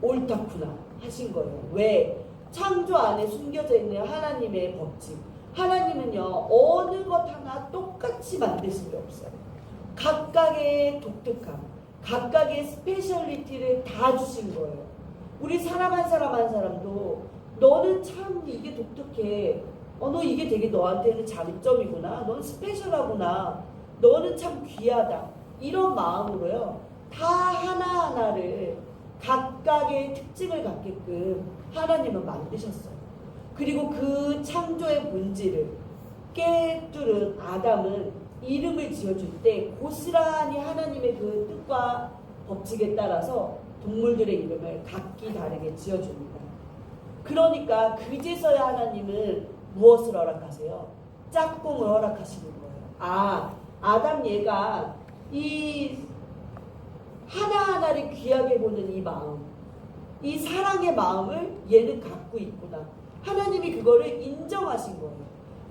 옳다구나 하신 거예요. 왜? 창조 안에 숨겨져 있는 하나님의 법칙. 하나님은요, 어느 것 하나 똑같이 만드신 게 없어요. 각각의 독특함, 각각의 스페셜리티를 다 주신 거예요. 우리 사람 한 사람 한 사람도 너는 참 이게 독특해. 너 이게 되게 너한테는 장점이구나. 넌 스페셜하구나. 너는 참 귀하다. 이런 마음으로요. 다 하나하나를 각각의 특징을 갖게끔 하나님은 만드셨어요. 그리고 그 창조의 본질을 깨뚫은 아담은 이름을 지어줄 때 고스란히 하나님의 그 뜻과 법칙에 따라서 동물들의 이름을 각기 다르게 지어줍니다. 그러니까 그제서야 하나님은 무엇을 허락하세요? 짝꿍을 허락하시는 거예요. 아담 얘가 이 하나하나를 귀하게 보는 이 마음, 이 사랑의 마음을 얘는 갖고 있구나. 하나님이 그거를 인정하신 거예요.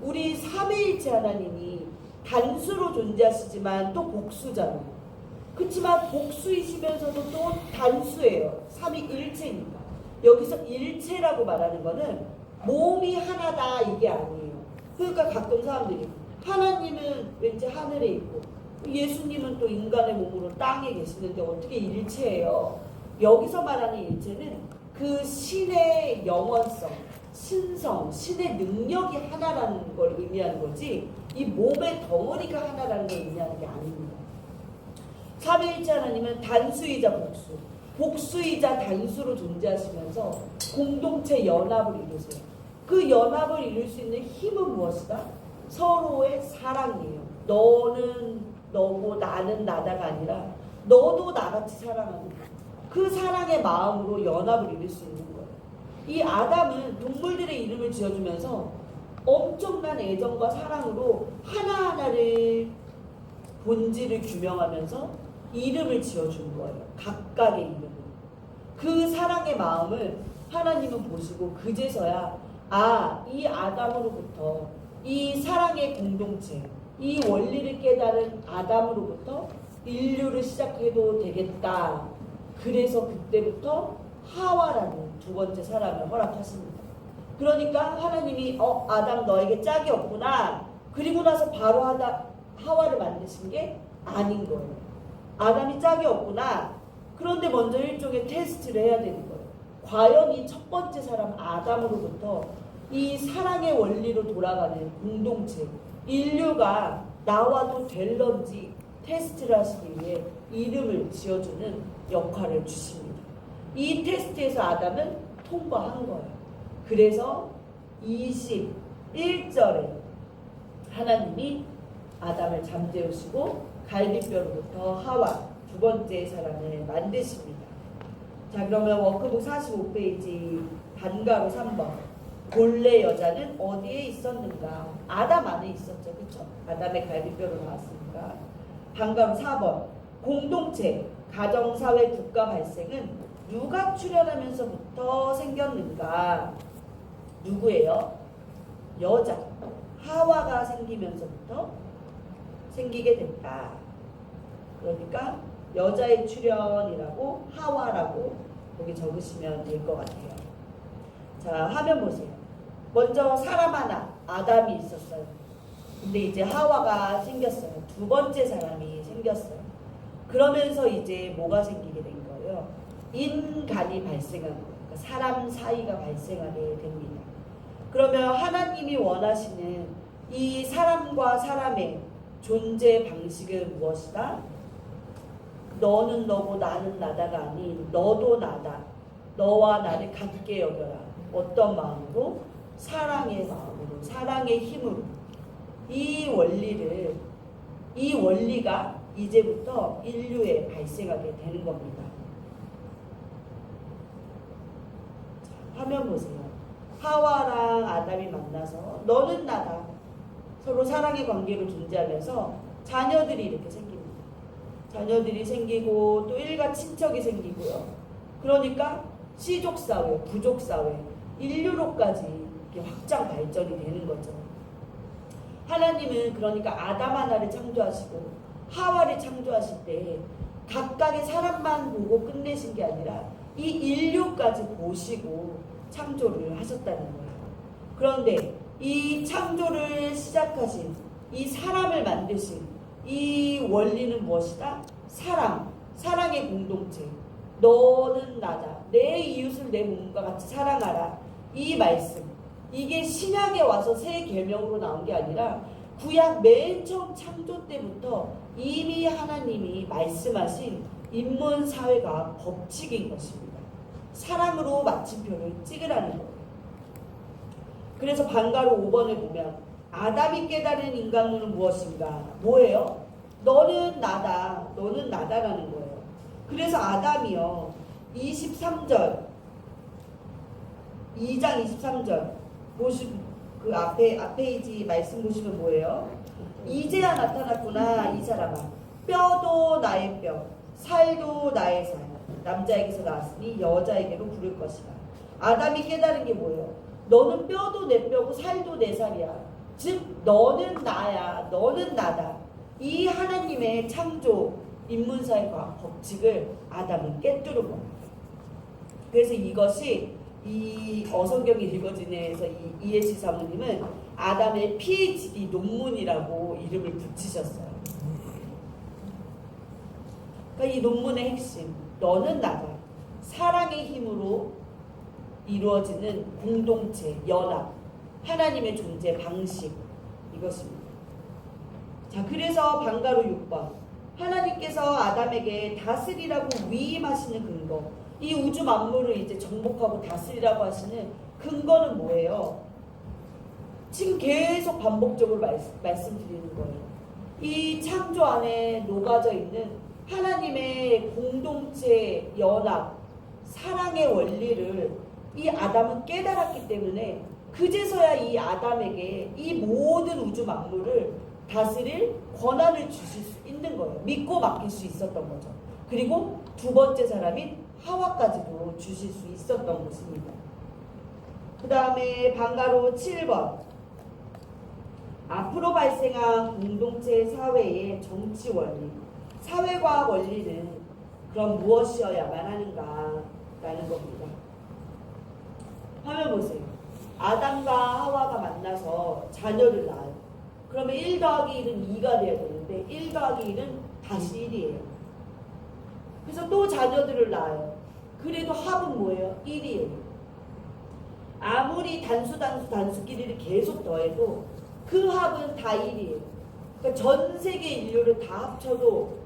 우리 삼위일체 하나님이 단수로 존재하시지만 또 복수잖아요. 그렇지만 복수이시면서도 또 단수예요. 삼위일체니까. 여기서 일체라고 말하는 거는 몸이 하나다 이게 아니에요. 그러니까 가끔 사람들이 하나님은 왠지 하늘에 있고 예수님은 또 인간의 몸으로 땅에 계시는데 어떻게 일체예요? 여기서 말하는 일체는 그 신의 영원성, 신성, 신의 능력이 하나라는 걸 의미하는 거지 이 몸의 덩어리가 하나라는 걸 의미하는 게 아닙니다. 삼위일체 하나님은 단수이자 복수, 복수이자 단수로 존재하시면서 공동체 연합을 이루세요. 그 연합을 이룰 수 있는 힘은 무엇이다? 서로의 사랑이에요. 너는 너고 나는 나다가 아니라 너도 나같이 사랑하는 그 사랑의 마음으로 연합을 이룰 수 있는 거예요. 이 아담은 동물들의 이름을 지어주면서 엄청난 애정과 사랑으로 하나하나를 본질을 규명하면서 이름을 지어준 거예요. 각각의 이름을. 그 사랑의 마음을 하나님은 보시고 그제서야 이 아담으로부터 이 사랑의 공동체, 이 원리를 깨달은 아담으로부터 인류를 시작해도 되겠다. 그래서 그때부터 하와라는 두 번째 사람을 허락하십니다. 그러니까 하나님이 아담 너에게 짝이 없구나. 그리고 나서 바로 하와를 만드신 게 아닌 거예요. 아담이 짝이 없구나. 그런데 먼저 일종의 테스트를 해야 되는 거예요. 과연 이 첫 번째 사람 아담으로부터 이 사랑의 원리로 돌아가는 공동체, 인류가 나와도 될런지 테스트를 하시기 위해 이름을 지어주는 역할을 주십니다. 이 테스트에서 아담은 통과한 거예요. 그래서 21절에 하나님이 아담을 잠재우시고 갈비뼈로부터 하와 두 번째 사람을 만드십니다. 자, 그러면 워크북 45페이지 반가로 3번. 본래 여자는 어디에 있었는가? 아담 안에 있었죠. 그렇죠? 아담의 갈비뼈로 나왔으니까. 반가로 4번. 공동체, 가정사회, 국가 발생은 누가 출현하면서부터 생겼는가? 누구예요? 여자. 하와가 생기면서부터 생기게 됐다. 그러니까 여자의 출현이라고 하와라고 여기 적으시면 될 것 같아요. 자, 화면 보세요. 먼저 사람 하나, 아담이 있었어요. 근데 이제 하와가 생겼어요. 두 번째 사람이 생겼어요. 그러면서 이제 뭐가 생기게 된 거예요? 인간이 발생한 거예요. 그러니까 사람 사이가 발생하게 됩니다. 그러면 하나님이 원하시는 이 사람과 사람의 존재 방식은 무엇이다? 너는 너고 나는 나다가 아닌 너도 나다. 너와 나를 같게 여겨라. 어떤 마음으로? 사랑의 마음으로, 사랑의 힘으로. 이 원리가 이제부터 인류에 발생하게 되는 겁니다. 자, 화면 보세요. 하와랑 아담이 만나서 너는 나다. 서로 사랑의 관계로 존재하면서 자녀들이 이렇게 생깁니다. 자녀들이 생기고 또 일가 친척이 생기고요. 그러니까 시족사회, 부족사회, 인류로까지 이렇게 확장 발전이 되는 거죠. 하나님은 그러니까 아담 하나를 창조하시고 하와를 창조하실 때 각각의 사람만 보고 끝내신 게 아니라 이 인류까지 보시고 창조를 하셨다는 거예요. 그런데 이 창조를 시작하신 이 사람을 만드신 이 원리는 무엇이다? 사랑, 사랑의 공동체. 너는 나다. 내 이웃을 내 몸과 같이 사랑하라. 이 말씀. 이게 신약에 와서 새 계명으로 나온 게 아니라 구약 맨 처음 창조 때부터 이미 하나님이 말씀하신 인문사회가 법칙인 것입니다. 사랑으로 마침표를 찍으라는 거예요. 그래서 반가로 5번을 보면 아담이 깨달은 인간론은 무엇인가? 뭐예요? 너는 나다. 너는 나다라는 거예요. 그래서 아담이요. 23절 2장 23절 그 앞페이지 말씀 보시면 뭐예요? 이제야 나타났구나 이 사람아. 뼈도 나의 뼈, 살도 나의 살. 남자에게서 나왔으니 여자에게로 부를 것이라. 아담이 깨달은 게 뭐예요? 너는 뼈도 내 뼈고 살도 내 살이야. 즉 너는 나야, 너는 나다. 이 하나님의 창조 인문사의 과학 법칙을 아담은 깨뜨린 겁니다. 그래서 이것이 이 어성경이 읽어지네에서 이해치 사모님은 아담의 PhD 논문이라고 이름을 붙이셨어요. 그러니까 이 논문의 핵심, 너는 나다. 사랑의 힘으로 이루어지는 공동체, 연합, 하나님의 존재 방식, 이것입니다. 자, 그래서 방가로 6번 하나님께서 아담에게 다스리라고 위임하시는 근거, 이 우주 만물을 이제 정복하고 다스리라고 하시는 근거는 뭐예요? 지금 계속 반복적으로 말씀드리는 거예요. 이 창조 안에 녹아져 있는 하나님의 공동체, 연합, 사랑의 원리를 이 아담은 깨달았기 때문에 그제서야 이 아담에게 이 모든 우주 만물을 다스릴 권한을 주실 수 있는 거예요. 믿고 맡길 수 있었던 거죠. 그리고 두 번째 사람인 하와까지도 주실 수 있었던 것입니다. 그 다음에 방가로 7번 앞으로 발생한 공동체 사회의 정치 원리, 사회과학 원리는 그럼 무엇이어야만 하는가라는 겁니다. 화면 보세요. 아담과 하와가 만나서 자녀를 낳아요. 그러면 1 더하기 1은 2가 돼야 되는데 1 더하기 1은 다시 1이에요. 그래서 또 자녀들을 낳아요. 그래도 합은 뭐예요? 1이에요. 아무리 단수끼리를 계속 더해도 그 합은 다 1이에요. 그러니까 전 세계 인류를 다 합쳐도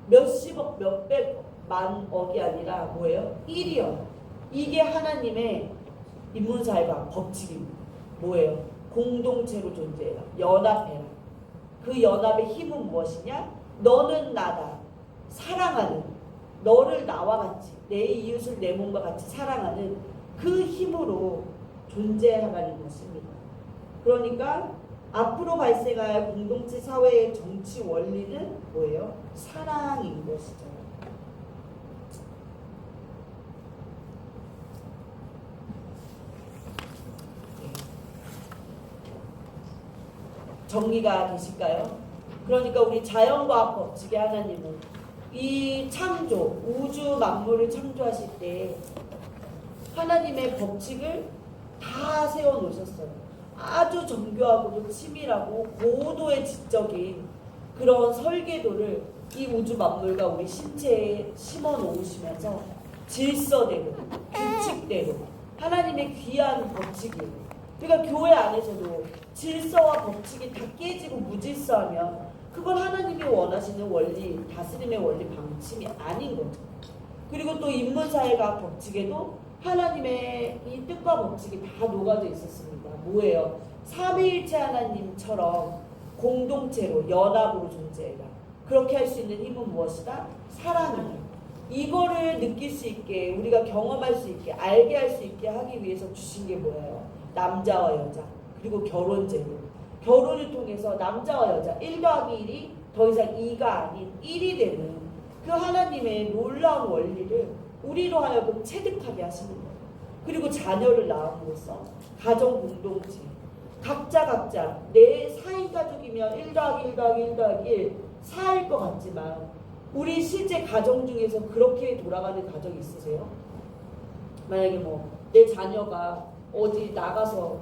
몇십억, 몇백만억이 아니라 뭐예요? 1이요. 이게 하나님의 인문사회가 법칙입니다. 뭐예요? 공동체로 존재해라. 연합해라. 그 연합의 힘은 무엇이냐? 너는 나다. 사랑하는, 너를 나와 같이, 내 이웃을 내 몸과 같이 사랑하는 그 힘으로 존재하라는 것입니다. 그러니까 앞으로 발생할 공동체 사회의 정치 원리는 뭐예요? 사랑인 것이죠. 정리가 되실까요? 그러니까 우리 자연과학 법칙의 하나님은 이 창조, 우주 만물을 창조하실 때 하나님의 법칙을 다 세워놓으셨어요. 아주 정교하고도 치밀하고 고도의 지적인 그런 설계도를 이 우주 만물과 우리 신체에 심어 놓으시면서 질서대로, 규칙대로 하나님의 귀한 법칙이에요. 그러니까 교회 안에서도 질서와 법칙이 다 깨지고 무질서하면 그건 하나님이 원하시는 원리, 다스림의 원리 방침이 아닌 거죠. 그리고 또 인문사회학 법칙에도 하나님의 이 뜻과 법칙이 다 녹아져 있었습니다. 뭐예요? 삼위일체 하나님처럼 공동체로, 연합으로 존재해라. 그렇게 할 수 있는 힘은 무엇이다? 사랑이다. 이거를 느낄 수 있게, 우리가 경험할 수 있게, 알게 할 수 있게 하기 위해서 주신 게 뭐예요? 남자와 여자, 그리고 결혼제도. 결혼을 통해서 남자와 여자 1 더하기 1이 더 이상 2가 아닌 1이 되는 그 하나님의 놀라운 원리를 우리로 하여금 체득하게 하시는 거예요. 그리고 자녀를 낳음으로써 가정 공동체, 각자 내 4인 가족이면 1 더하기 1 더하기 1 더하기 1 4일 것 같지만 우리 실제 가정 중에서 그렇게 돌아가는 가정이 있으세요? 만약에 뭐 내 자녀가 어디 나가서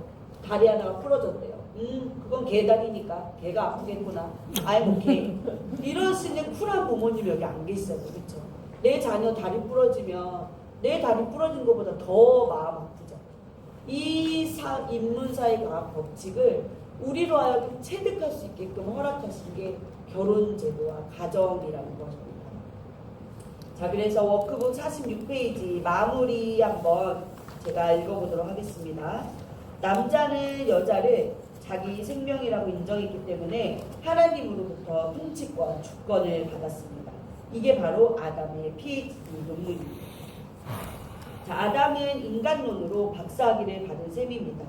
다리 하나가 부러졌대요. 그건 개 다리니까 개가 아프겠구나. 아이 뭐 개. 이러시는 쿨한 부모님 여기 안 계시잖아요. 그렇죠? 내 자녀 다리 부러지면 내 다리 부러진 것보다 더 마음 아프죠. 이 인문사의 과학 법칙을 우리로 하여금 체득할 수 있게끔 허락하신 게 결혼제도와 가정이라는 것입니다. 자, 그래서 워크북 46페이지 마무리 한번 제가 읽어보도록 하겠습니다. 남자는 여자를 자기 생명이라고 인정했기 때문에 하나님으로부터 통치권, 주권을 받았습니다. 이게 바로 아담의 PhD 논문입니다. 자, 아담은 인간론으로 박사학위를 받은 셈입니다.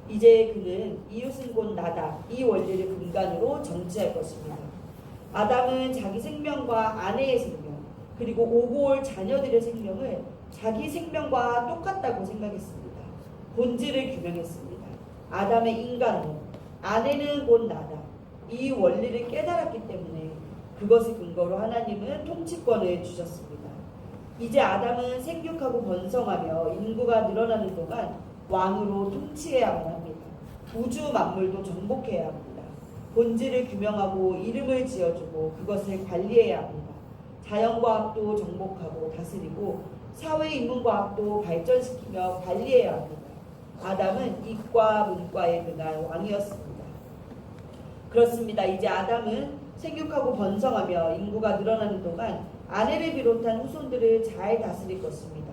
이제 그는 이웃은 곧 나다 이 원리를 근간으로 정치할 것입니다. 아담은 자기 생명과 아내의 생명 그리고 오고 올 자녀들의 생명을 자기 생명과 똑같다고 생각했습니다. 본질을 규명했습니다. 아담의 인간론, 아내는 곧 나다 이 원리를 깨달았기 때문에 그것을 근거로 하나님은 통치권을 주셨습니다. 이제 아담은 생육하고 번성하며 인구가 늘어나는 동안 왕으로 통치해야만 합니다. 우주 만물도 정복해야 합니다. 본질을 규명하고 이름을 지어주고 그것을 관리해야 합니다. 자연과학도 정복하고 다스리고 사회인문과학도 발전시키며 관리해야 합니다. 아담은 이과 문과에 능한 왕이었습니다. 그렇습니다. 이제 아담은 생육하고 번성하며 인구가 늘어나는 동안 아내를 비롯한 후손들을 잘 다스릴 것입니다.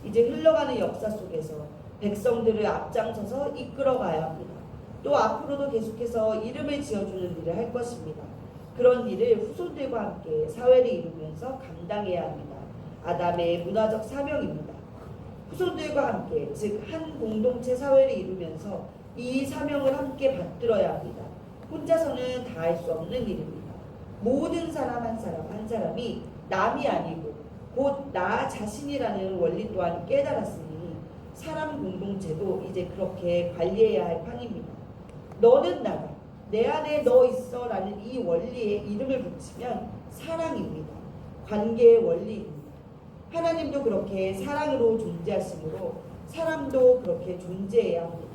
이제 흘러가는 역사 속에서 백성들을 앞장서서 이끌어가야 합니다. 또 앞으로도 계속해서 이름을 지어주는 일을 할 것입니다. 그런 일을 후손들과 함께 사회를 이루면서 감당해야 합니다. 아담의 문화적 사명입니다. 후손들과 함께 즉 한 공동체 사회를 이루면서 이 사명을 함께 받들어야 합니다. 혼자서는 다 할 수 없는 일입니다. 모든 사람 한 사람 한 사람이 남이 아니고 곧 나 자신이라는 원리 또한 깨달았으니 사람 공동체도 이제 그렇게 관리해야 할 판입니다. 너는 나다, 내 안에 너 있어 라는 이 원리에 이름을 붙이면 사랑입니다. 관계의 원리입니다. 하나님도 그렇게 사랑으로 존재하시므로 사람도 그렇게 존재해야 합니다.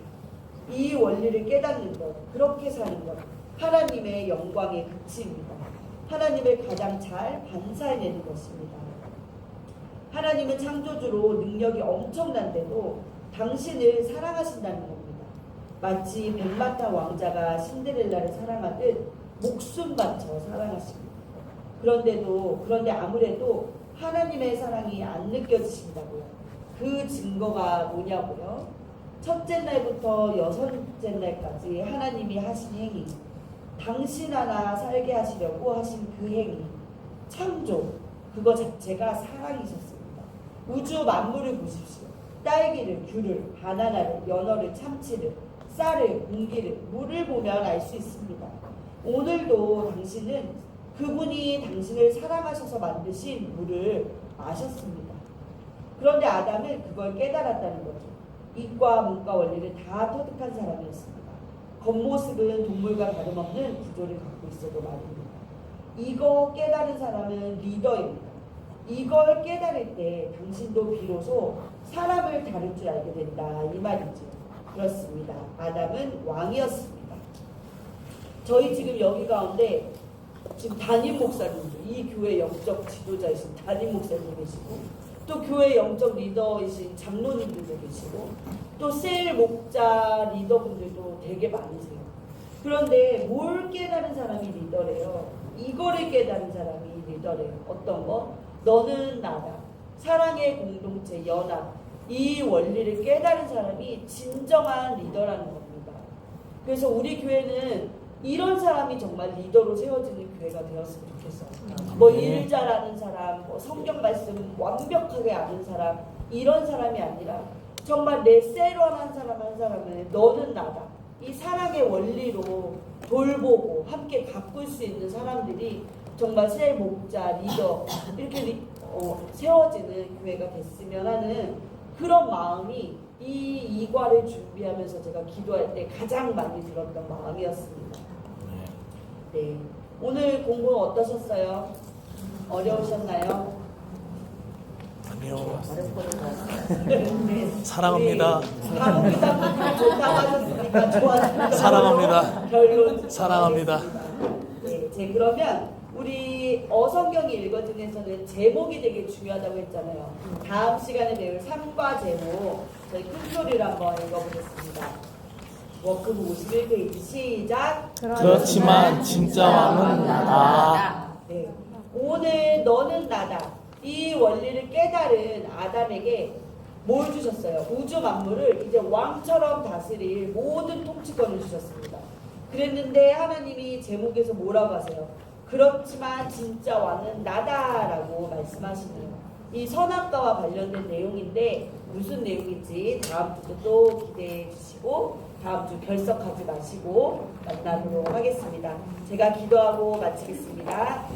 이 원리를 깨닫는 것, 그렇게 사는 것, 하나님의 영광의 극치입니다. 하나님을 가장 잘 반사해내는 것입니다. 하나님은 창조주로 능력이 엄청난데도 당신을 사랑하신다는 겁니다. 마치 백마탄 왕자가 신데렐라를 사랑하듯 목숨 바쳐 사랑하십니다. 그런데 아무래도 하나님의 사랑이 안 느껴지신다고요. 그 증거가 뭐냐고요? 첫째 날부터 여섯째 날까지 하나님이 하신 행위, 당신 하나 살게 하시려고 하신 그 행위, 창조, 그거 자체가 사랑이셨습니다. 우주 만물을 보십시오. 딸기를, 귤을, 바나나를, 연어를, 참치를, 쌀을, 공기를, 물을 보면 알 수 있습니다. 오늘도 당신은 그분이 당신을 사랑하셔서 만드신 물을 마셨습니다. 그런데 아담은 그걸 깨달았다는 거죠. 이과 문과 원리를 다 터득한 사람이었습니다. 겉모습은 동물과 다름없는 구조를 갖고 있어도 말입니다. 이거 깨달은 사람은 리더입니다. 이걸 깨달을 때 당신도 비로소 사람을 다룰 줄 알게 된다 이 말이죠. 그렇습니다. 아담은 왕이었습니다. 저희 지금 여기 가운데 지금 담임 목사님들, 이 교회 영적 지도자이신 담임 목사님 계시고 또 교회 영적 리더이신 장로님들도 계시고 또 셀 목자 리더분들도 되게 많으세요. 그런데 뭘 깨달은 사람이 리더래요? 이거를 깨달은 사람이 리더래요. 어떤 거? 너는 나다. 사랑의 공동체, 연합. 이 원리를 깨달은 사람이 진정한 리더라는 겁니다. 그래서 우리 교회는 이런 사람이 정말 리더로 세워지는 교회가 되었으면 좋겠어요. 뭐 일 잘하는 사람, 뭐 성경 말씀 완벽하게 아는 사람, 이런 사람이 아니라 정말 내 셀원한 사람 한 사람은 너는 나다. 이 사랑의 원리로 돌보고 함께 가꿀 수 있는 사람들이 정말 셀 목자, 리더 이렇게 세워지는 교회가 됐으면 하는 그런 마음이 이 이과를 준비하면서 제가 기도할 때 가장 많이 들었던 마음이었습니다. 네, 오늘 공부 어떠셨어요? 어려우셨나요? 아니요. 네. 사랑합니다. 사랑합니다. 좋다고 하셨으니까 좋았습니다. 사랑합니다. 결론 사랑합니다. 네, 그러면 우리 어성경 읽어중에서는 제목이 되게 중요하다고 했잖아요. 다음 시간에 배울 3과 제목 저희 큰 소리로 한번 읽어보겠습니다. 워크북 51페이지 시작. 그렇지만 진짜 왕은 나다. 네, 오늘 너는 나다. 이 원리를 깨달은 아담에게 뭘 주셨어요? 우주 만물을 이제 왕처럼 다스릴 모든 통치권을 주셨습니다. 그랬는데 하나님이 제목에서 뭐라고 하세요? 그렇지만 진짜 왕은 나다라고 말씀하시네요. 이 선악과와 관련된 내용인데 무슨 내용인지 다음 주도 또 기대해 주시고 다음 주 결석하지 마시고 만나도록 하겠습니다. 제가 기도하고 마치겠습니다.